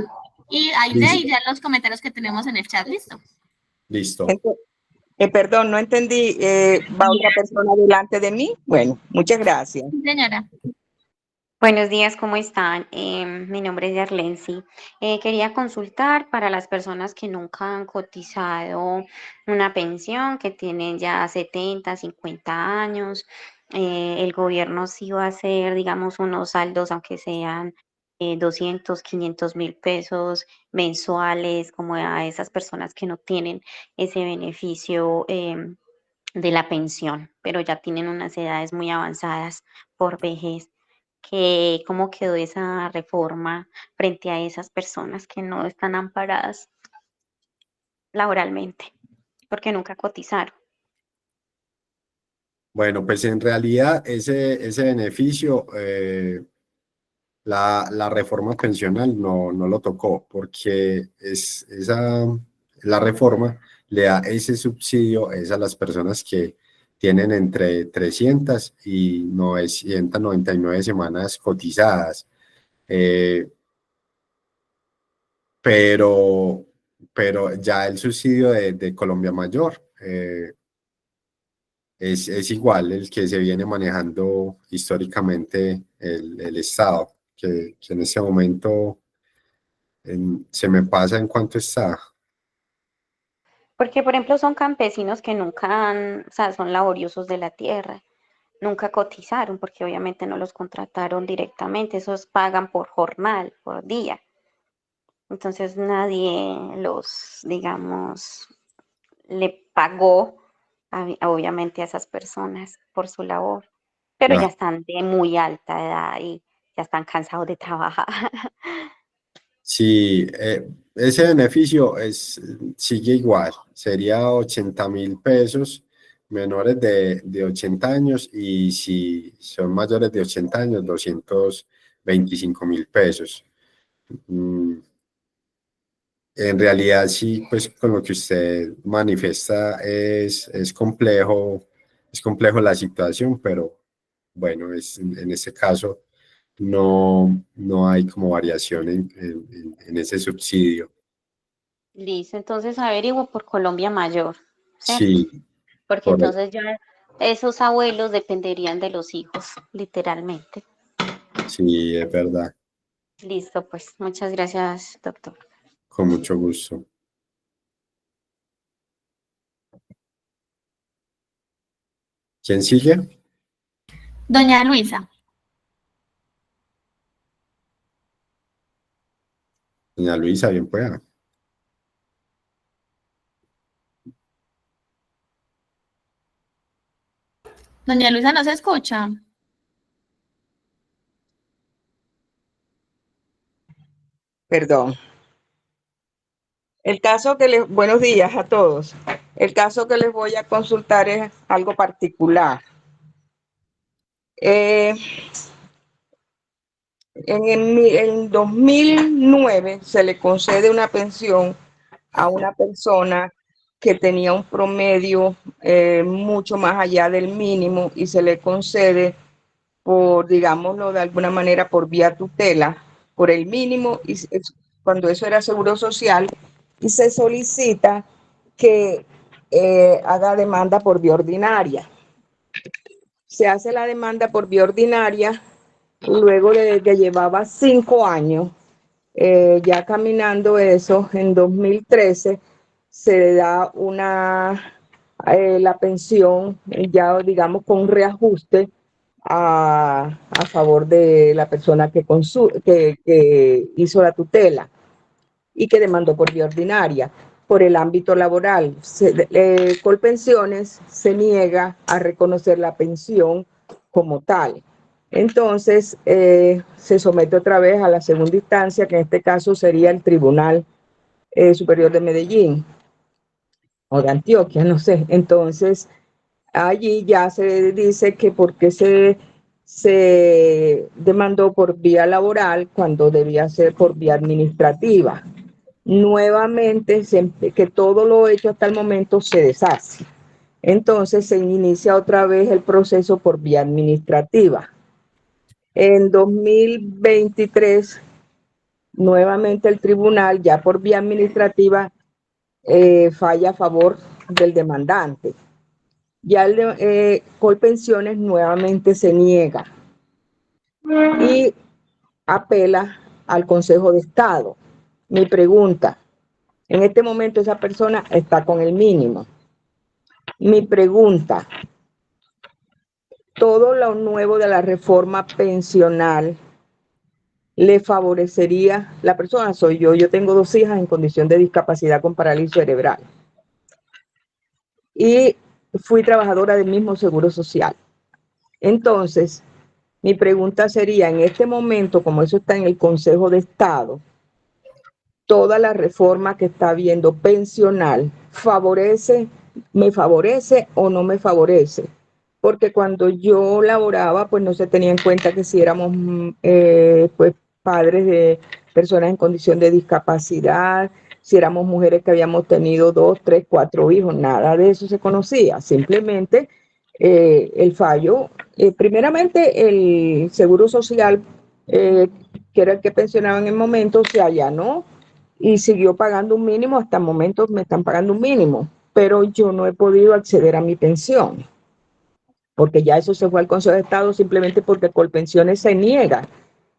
Speaker 3: Y Aide
Speaker 1: listo,
Speaker 3: y ya los comentarios que tenemos en el chat, listo.
Speaker 1: listo.
Speaker 6: perdón, no entendí. ¿Va otra persona delante de mí? Bueno, muchas gracias.
Speaker 3: Sí, señora.
Speaker 7: Buenos días, ¿cómo están? Mi nombre es Yarlensi. Quería consultar para las personas que nunca han cotizado una pensión, que tienen ya 70, 50 años. El gobierno sí va a hacer, digamos, unos saldos, aunque sean 200, 500.000 pesos mensuales, como a esas personas que no tienen ese beneficio de la pensión, pero ya tienen unas edades muy avanzadas por vejez. ¿Cómo quedó esa reforma frente a esas personas que no están amparadas laboralmente porque nunca cotizaron?
Speaker 1: Bueno, pues en realidad ese beneficio, la reforma pensional no lo tocó, porque la reforma le da ese subsidio es a las personas que tienen entre 300 y 999 semanas cotizadas. Eh, pero, pero ya el subsidio de Colombia Mayor es igual el que se viene manejando históricamente el Estado, que en este momento se me pasa en cuánto está.
Speaker 7: Porque, por ejemplo, son campesinos que nunca han, o sea, son laboriosos de la tierra, nunca cotizaron porque obviamente no los contrataron directamente, esos pagan por jornal, por día. Entonces nadie los, digamos, le pagó obviamente a esas personas por su labor, pero ya
Speaker 1: Ah,
Speaker 7: están de muy alta edad y ya están cansados de trabajar.
Speaker 1: sí, ese beneficio sigue igual, sería 80.000 pesos menores de 80 años y si son mayores de 80 años, 225.000 pesos. Mm, En realidad, sí, pues con lo que usted manifiesta es complejo la situación, pero bueno, en este caso no hay como variación en ese subsidio.
Speaker 7: Listo, entonces averiguo por Colombia Mayor, ¿cierto?
Speaker 1: Sí,
Speaker 7: Porque
Speaker 1: correcto,
Speaker 7: entonces ya esos abuelos dependerían de los hijos, literalmente.
Speaker 1: sí, es verdad,
Speaker 7: Listo, pues muchas gracias, doctor.
Speaker 1: con mucho gusto. ¿Quién sigue?
Speaker 3: Doña Luisa,
Speaker 1: Doña Luisa, bien pueda.
Speaker 3: doña Luisa no se escucha.
Speaker 6: Perdón. Buenos días a todos. El caso que les voy a consultar es algo particular. Eh, en 2009 se le concede una pensión a una persona que tenía un promedio mucho más allá del mínimo y se le concede por, digámoslo de alguna manera, por vía tutela, por el mínimo, cuando eso era seguro social, y se solicita que haga demanda por vía ordinaria. Se hace la demanda por vía ordinaria luego de que llevaba 5 años ya caminando eso. En 2013 se le da la pensión, ya digamos con un reajuste a favor de la persona que hizo la tutela y que demandó por vía ordinaria. Por el ámbito laboral, Colpensiones se niega a reconocer la pensión como tal. Entonces, se somete otra vez a la segunda instancia, que en este caso sería el Tribunal Superior de Medellín o de Antioquia, no sé. Entonces, allí ya se dice que porque se demandó por vía laboral cuando debía ser por vía administrativa. Nuevamente, que todo lo hecho hasta el momento se deshace. Entonces se inicia otra vez el proceso por vía administrativa. En 2023, nuevamente el tribunal, ya por vía administrativa, falla a favor del demandante. Ya Colpensiones nuevamente se niega y apela al Consejo de Estado. Mi pregunta, en este momento esa persona está con el mínimo. Mi pregunta, todo lo nuevo de la reforma pensional le favorecería, la persona soy yo tengo 2 hijas en condición de discapacidad con parálisis cerebral y fui trabajadora del mismo Seguro Social. Entonces, mi pregunta sería, en este momento, como eso está en el Consejo de Estado, toda la reforma que está habiendo pensional, ¿me favorece o no me favorece? Porque cuando yo laboraba, pues no se tenía en cuenta que si éramos pues padres de personas en condición de discapacidad, si éramos mujeres que habíamos tenido 2, 3, 4 hijos, nada de eso se conocía. Simplemente el fallo. Primeramente, el Seguro Social, que era el que pensionaba en el momento, se allanó y siguió pagando un mínimo. Hasta el momento me están pagando un mínimo, pero yo no he podido acceder a mi pensión, porque ya eso se fue al Consejo de Estado simplemente porque Colpensiones se niega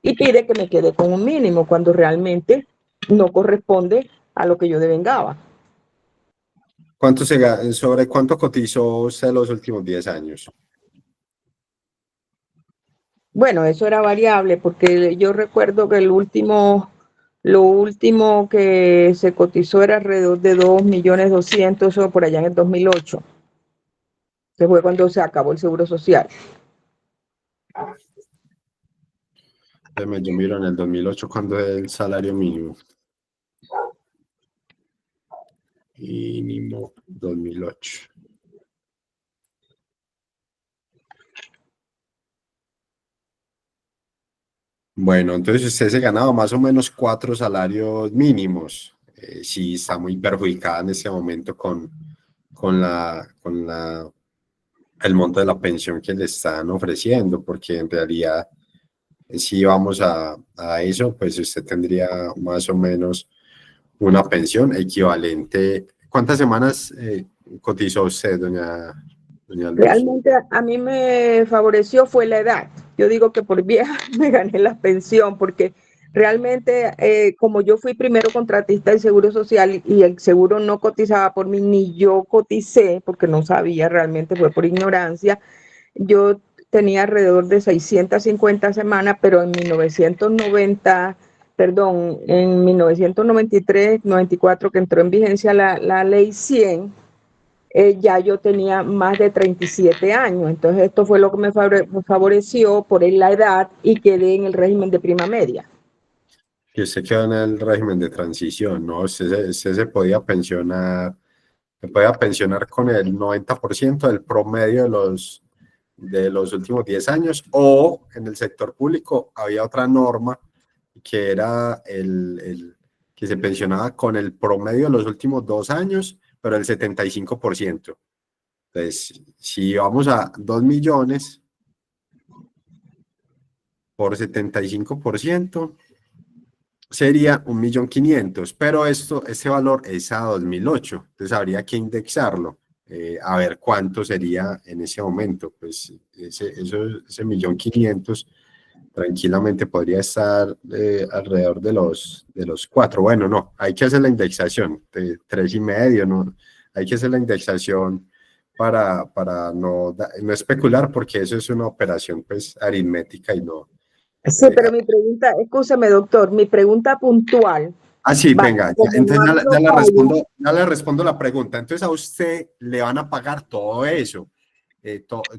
Speaker 6: y pide que me quede con un mínimo cuando realmente no corresponde a lo que yo devengaba.
Speaker 1: ¿Sobre cuánto cotizó usted los últimos 10 años?
Speaker 6: Bueno, eso era variable porque yo recuerdo que lo último que se cotizó era alrededor de 2.200.000, o por allá en el 2008, que fue cuando se acabó el Seguro Social.
Speaker 1: Yo miro en el 2008 cuando es el salario mínimo. Mínimo 2008. Bueno, entonces usted se ganaba más o menos 4 salarios mínimos. Sí, está muy perjudicada en este momento con el monto de la pensión que le están ofreciendo, porque en realidad, si vamos a eso, pues usted tendría más o menos una pensión equivalente. ¿Cuántas semanas cotizó usted, doña Luz?
Speaker 6: Realmente a mí me favoreció fue la edad. Yo digo que por vieja me gané la pensión porque realmente como yo fui primero contratista del Seguro Social y el seguro no cotizaba por mí, ni yo coticé porque no sabía, realmente fue por ignorancia. Yo tenía alrededor de 650 semanas, pero en 1993, 94 que entró en vigencia la ley 100, ya yo tenía más de 37 años. Entonces esto fue lo que me favoreció por la edad y quedé en el régimen de prima media.
Speaker 1: Que usted quedó en el régimen de transición, ¿no? Usted se podía pensionar con el 90% del promedio de los últimos 10 años, o en el sector público había otra norma que era que se pensionaba con el promedio de los últimos 2 años, pero el 75%. Entonces, si vamos a 2 millones por 75%, sería 1.500.000, pero este valor es a 2008, entonces habría que indexarlo, a ver cuánto sería en ese momento. Pues ese 1.500.000 tranquilamente podría estar alrededor de los 4. Bueno, no, hay que hacer la indexación de 3,5, ¿no? Hay que hacer la indexación para no especular, porque eso es una operación pues aritmética y no.
Speaker 6: Sí, pero mi pregunta, escúcheme doctor, mi pregunta puntual.
Speaker 1: Sí, venga, entonces ya le respondo la pregunta. Entonces a usted le van a pagar todo eso,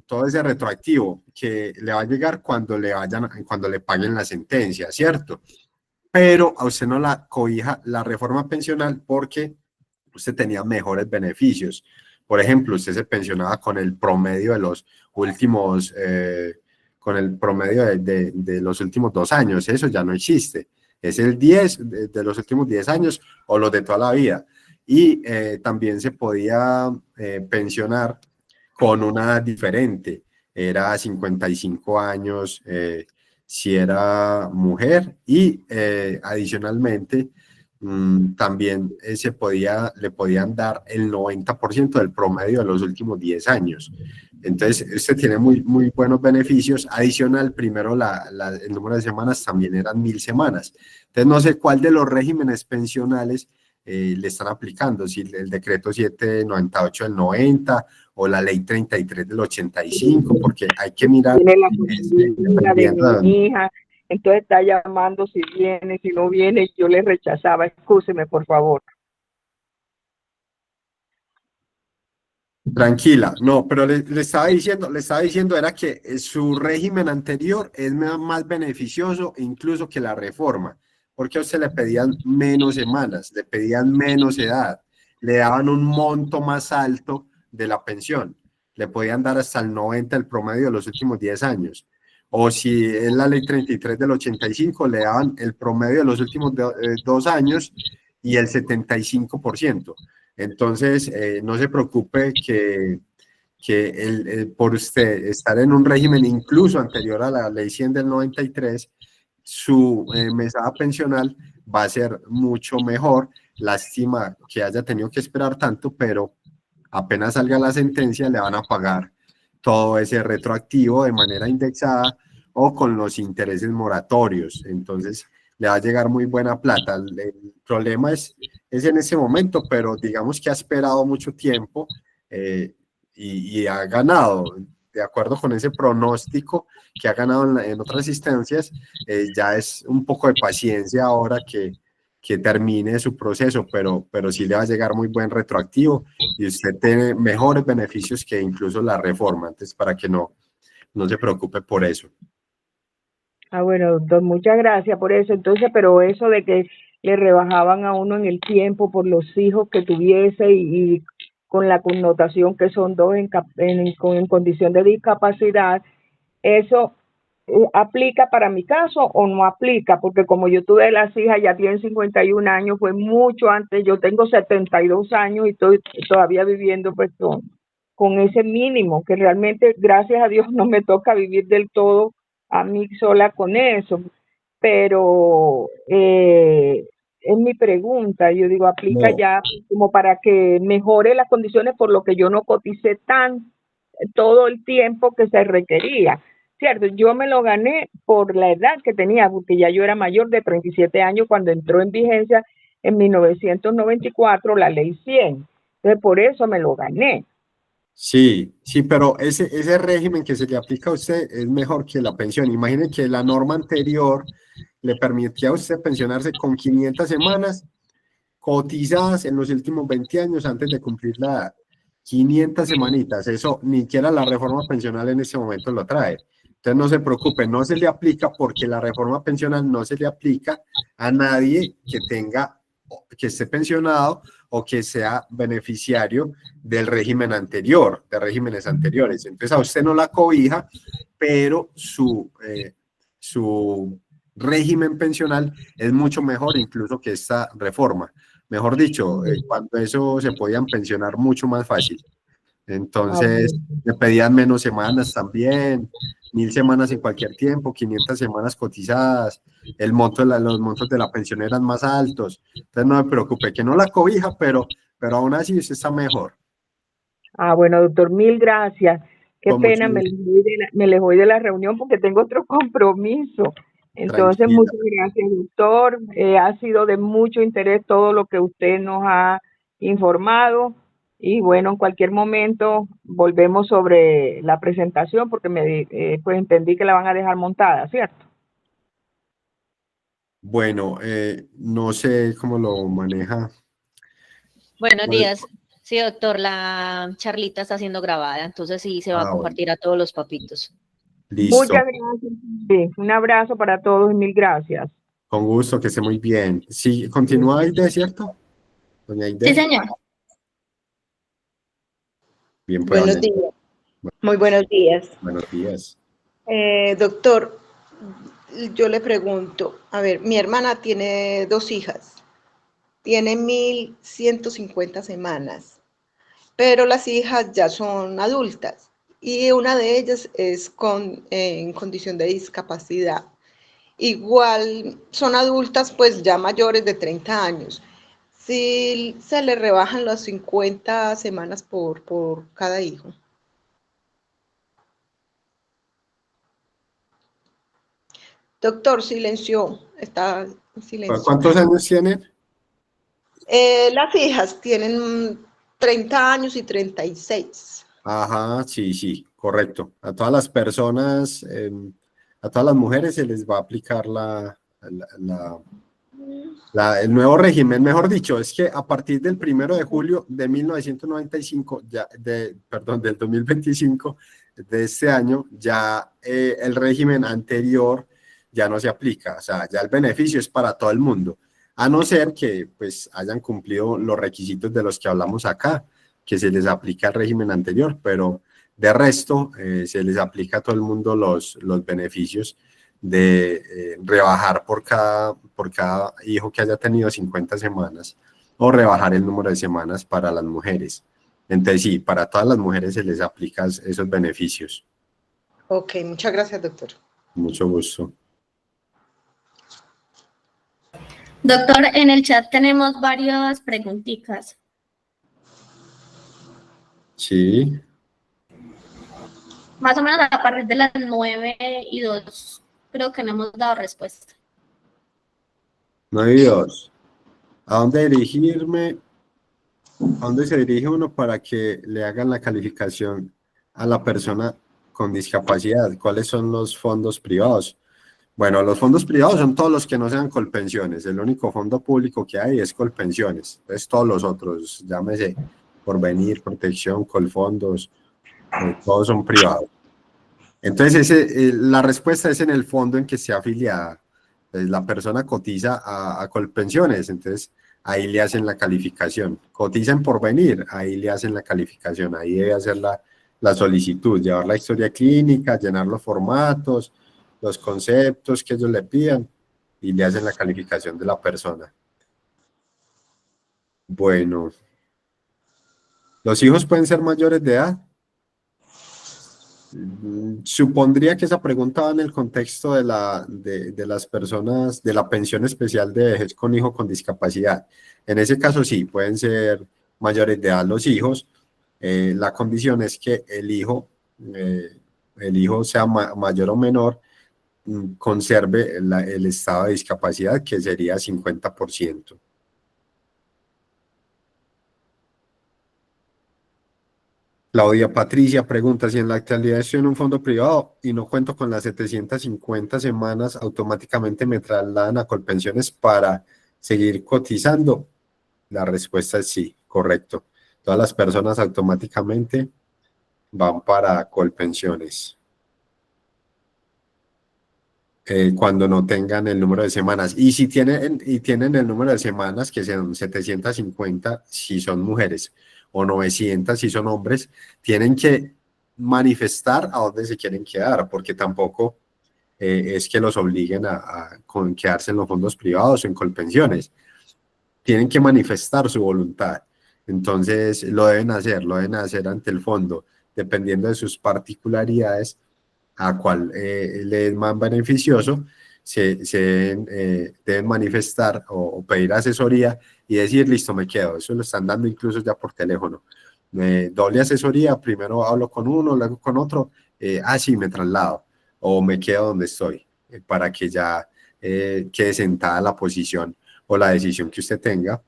Speaker 1: todo ese retroactivo que le va a llegar cuando le paguen la sentencia, ¿cierto? Pero a usted no la cobija la reforma pensional porque usted tenía mejores beneficios. Por ejemplo, usted se pensionaba con el promedio de los últimos, de los últimos 2 años. Eso ya no existe. Es el 10 de los últimos 10 años o los de toda la vida. Y también se podía pensionar con una edad diferente. Era 55 años si era mujer, y adicionalmente también le podían dar el 90% del promedio de los últimos 10 años. Entonces, este tiene muy, muy buenos beneficios. Adicional, primero el número de semanas también eran 1.000 semanas. Entonces, no sé cuál de los regímenes pensionales le están aplicando, si el decreto 798 del 90 o la ley 33 del 85, porque hay que mirar.
Speaker 6: Tiene la posibilidad de mi hija, entonces está llamando si viene, si no viene, yo le rechazaba. Excúseme, por favor.
Speaker 1: Tranquila, no, pero le estaba diciendo era que su régimen anterior es más beneficioso incluso que la reforma, porque a usted le pedían menos semanas, le pedían menos edad, le daban un monto más alto de la pensión, le podían dar hasta el 90 el promedio de los últimos 10 años, o si es la ley 33 del 85, le daban el promedio de los últimos 2 años y el 75%. Entonces, no se preocupe que por usted estar en un régimen incluso anterior a la ley 100 del 93, su mesada pensional va a ser mucho mejor. Lástima que haya tenido que esperar tanto, pero apenas salga la sentencia le van a pagar todo ese retroactivo de manera indexada o con los intereses moratorios. Entonces le va a llegar muy buena plata. El problema es en ese momento, pero digamos que ha esperado mucho tiempo y ha ganado. De acuerdo con ese pronóstico que ha ganado en otras instancias, ya es un poco de paciencia ahora que termine su proceso, pero sí le va a llegar muy buen retroactivo y usted tiene mejores beneficios que incluso la reforma, entonces para que no se preocupe por eso.
Speaker 6: Ah, bueno, doctor, muchas gracias por eso. Entonces, pero eso de que le rebajaban a uno en el tiempo por los hijos que tuviese y con la connotación que son dos en condición de discapacidad, ¿eso aplica para mi caso o no aplica? Porque como yo tuve las hijas, ya tienen 51 años, fue mucho antes, yo tengo 72 años y estoy todavía viviendo pues con ese mínimo, que realmente, gracias a Dios, no me toca vivir del todo a mí sola con eso, pero es mi pregunta, yo digo, aplica
Speaker 1: No.
Speaker 6: ya como para que mejore las condiciones por lo que yo no coticé todo el tiempo que se requería, ¿cierto? Yo me lo gané por la edad que tenía, porque ya yo era mayor de 37 años cuando entró en vigencia en 1994 la ley 100, entonces por eso me lo gané.
Speaker 1: Sí, pero ese régimen que se le aplica a usted es mejor que la pensión. Imagine que la norma anterior le permitía a usted pensionarse con 500 semanas cotizadas en los últimos 20 años antes de cumplir la edad. 500 semanitas, eso ni siquiera la reforma pensional en ese momento lo trae. Entonces no se preocupe, no se le aplica porque la reforma pensional no se le aplica a nadie que esté pensionado o que sea beneficiario del régimen anterior, de regímenes anteriores. Entonces a usted no la cobija, pero su régimen pensional es mucho mejor incluso que esta reforma. Mejor dicho, cuando eso se podían pensionar mucho más fácil. Entonces, le pedían menos semanas también, 1000 semanas en cualquier tiempo, 500 semanas cotizadas, los montos de la pensión eran más altos. Entonces, no me preocupe, que no la cobija, pero aún así usted está mejor.
Speaker 6: Ah, bueno, doctor, mil gracias. Qué
Speaker 1: Con
Speaker 6: pena,
Speaker 1: mucho
Speaker 6: me les voy de la reunión porque tengo otro compromiso. Entonces,
Speaker 1: tranquila.
Speaker 6: muchas gracias, doctor. Ha sido de mucho interés todo lo que usted nos ha informado. Y bueno, en cualquier momento volvemos sobre la presentación porque pues entendí que la van a dejar montada, ¿cierto?
Speaker 1: Bueno, no sé cómo lo maneja.
Speaker 2: Buenos días. Sí, doctor, la charlita está siendo grabada, entonces sí se va a compartir a todos los papitos.
Speaker 1: Listo.
Speaker 6: Muchas gracias. Sí, un abrazo para todos y mil gracias.
Speaker 1: Con gusto, que esté muy bien. Sí, continúa Aide, ¿cierto? Doña Aide.
Speaker 3: Sí, señor.
Speaker 1: Bien, pues.
Speaker 8: Buenos días. Muy buenos días.
Speaker 1: Buenos días.
Speaker 8: Doctor, yo le pregunto, a ver, mi hermana tiene 2 hijas, tiene 1150 semanas, pero las hijas ya son adultas y una de ellas es en condición de discapacidad. Igual son adultas pues ya mayores de 30 años. Si se le rebajan las 50 semanas por cada hijo. Doctor, silenció, está en silencio.
Speaker 1: ¿Cuántos años tienen?
Speaker 8: Las hijas tienen 30 años y 36.
Speaker 1: Ajá, sí, correcto. A todas las personas, a todas las mujeres se les va a aplicar el nuevo régimen. Mejor dicho, es que a partir del 1 de julio de 1995, del 2025, de este año, ya el régimen anterior ya no se aplica. O sea, ya el beneficio es para todo el mundo, a no ser que pues hayan cumplido los requisitos de los que hablamos acá, que se les aplica el régimen anterior, pero de resto se les aplica a todo el mundo los beneficios de rebajar por cada hijo que haya tenido 50 semanas o rebajar el número de semanas para las mujeres. Entonces sí, para todas las mujeres se les aplica esos beneficios.
Speaker 8: Ok, muchas gracias, doctor.
Speaker 1: Mucho gusto.
Speaker 3: Doctor, en el chat tenemos varias preguntitas.
Speaker 1: Sí,
Speaker 3: Más o menos a partir de las 9:02, creo que no hemos dado respuesta.
Speaker 1: 9:02. ¿A dónde dirigirme? ¿A dónde se dirige uno para que le hagan la calificación a la persona con discapacidad? ¿Cuáles son los fondos privados? Bueno, los fondos privados son todos los que no sean Colpensiones. El único fondo público que hay es Colpensiones. Entonces todos los otros, llámese Porvenir, Protección, Colfondos, todos son privados. Entonces la respuesta es en el fondo en que esté afiliada. Entonces, la persona cotiza a Colpensiones, entonces ahí le hacen la calificación. Cotiza en Porvenir, ahí le hacen la calificación. Ahí debe hacer la solicitud, llevar la historia clínica, llenar los formatos, los conceptos que ellos le pidan y le hacen la calificación de la persona. Bueno, ¿los hijos pueden ser mayores de edad? Supondría que esa pregunta va en el contexto de las personas de la pensión especial de vejez con hijo con discapacidad. En ese caso sí, pueden ser mayores de edad los hijos. La condición es que el hijo sea mayor o menor, conserve el estado de discapacidad, que sería 50%. Claudia Patricia pregunta: si en la actualidad estoy en un fondo privado y no cuento con las 750 semanas, ¿automáticamente me trasladan a Colpensiones para seguir cotizando? La respuesta es sí, correcto. Todas las personas automáticamente van para Colpensiones cuando no tengan el número de semanas. Y si tienen el número de semanas, que sean 750 si son mujeres o 900 si son hombres, tienen que manifestar a dónde se quieren quedar, porque tampoco es que los obliguen a quedarse en los fondos privados o en Colpensiones. Tienen que manifestar su voluntad. Entonces lo deben hacer ante el fondo, dependiendo de sus particularidades, a cuál le es más beneficioso. Deben manifestar o pedir asesoría y decir: listo, me quedo. Eso lo están dando incluso ya por teléfono. Doble asesoría, primero hablo con uno, luego con otro, sí, me traslado o me quedo donde estoy, para que ya quede sentada la posición o la decisión que usted tenga,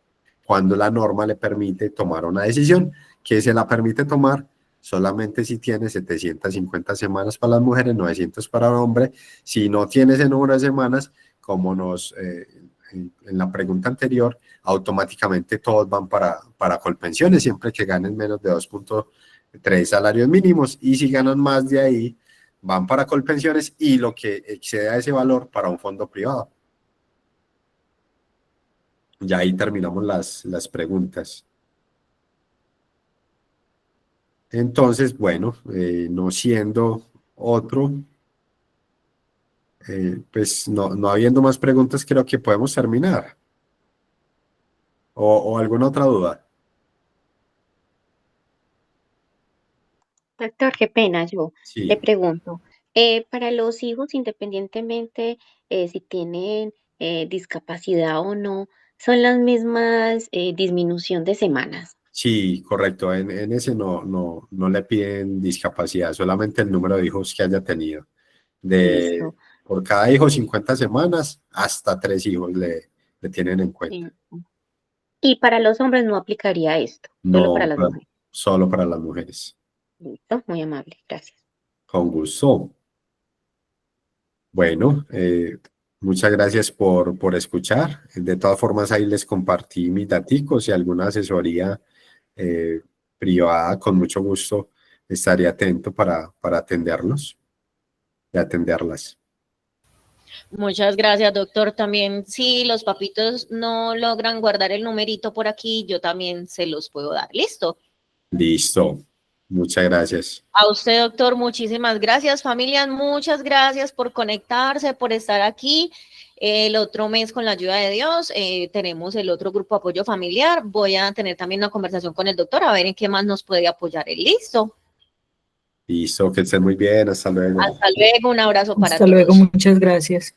Speaker 1: cuando la norma le permite tomar una decisión, que se la permite tomar solamente si tiene 750 semanas para las mujeres, 900 para el hombre. Si no tiene ese número de semanas, como en la pregunta anterior, automáticamente todos van para Colpensiones, siempre que ganen menos de 2.3 salarios mínimos, y si ganan más de ahí, van para Colpensiones, y lo que exceda ese valor para un fondo privado. Ya ahí terminamos las preguntas. Entonces, bueno, no siendo otro, pues no habiendo más preguntas, creo que podemos terminar. ¿O alguna otra duda?
Speaker 7: Doctor, qué pena, yo
Speaker 1: Sí.
Speaker 7: le pregunto, para los hijos, independientemente si tienen discapacidad o no, ¿son las mismas disminución de semanas?
Speaker 1: Sí, correcto. En ese no le piden discapacidad, solamente el número de hijos que haya tenido.
Speaker 7: Listo.
Speaker 1: Por cada hijo, 50 semanas, hasta 3 hijos le tienen en cuenta.
Speaker 7: Sí. Y para los hombres no aplicaría esto, solo para
Speaker 1: No,
Speaker 7: las mujeres.
Speaker 1: solo para las mujeres.
Speaker 7: Listo, muy amable, gracias.
Speaker 1: Con gusto. Bueno, muchas gracias por escuchar. De todas formas, ahí les compartí mis daticos y alguna asesoría privada. Con mucho gusto estaré atento para atenderlos y atenderlas.
Speaker 2: Muchas gracias, doctor. También, si los papitos no logran guardar el numerito por aquí, yo también se los puedo dar. ¿Listo?
Speaker 1: Listo. Muchas gracias.
Speaker 2: A usted, doctor, muchísimas gracias. Familias, muchas gracias por conectarse, por estar aquí. El otro mes, con la ayuda de Dios, tenemos el otro grupo de apoyo familiar. Voy a tener también una conversación con el doctor a ver en qué más nos puede apoyar él. Listo.
Speaker 1: Listo, que estés muy bien, hasta luego.
Speaker 2: Hasta luego, un abrazo para
Speaker 9: Hasta
Speaker 2: todos.
Speaker 9: luego, muchas gracias.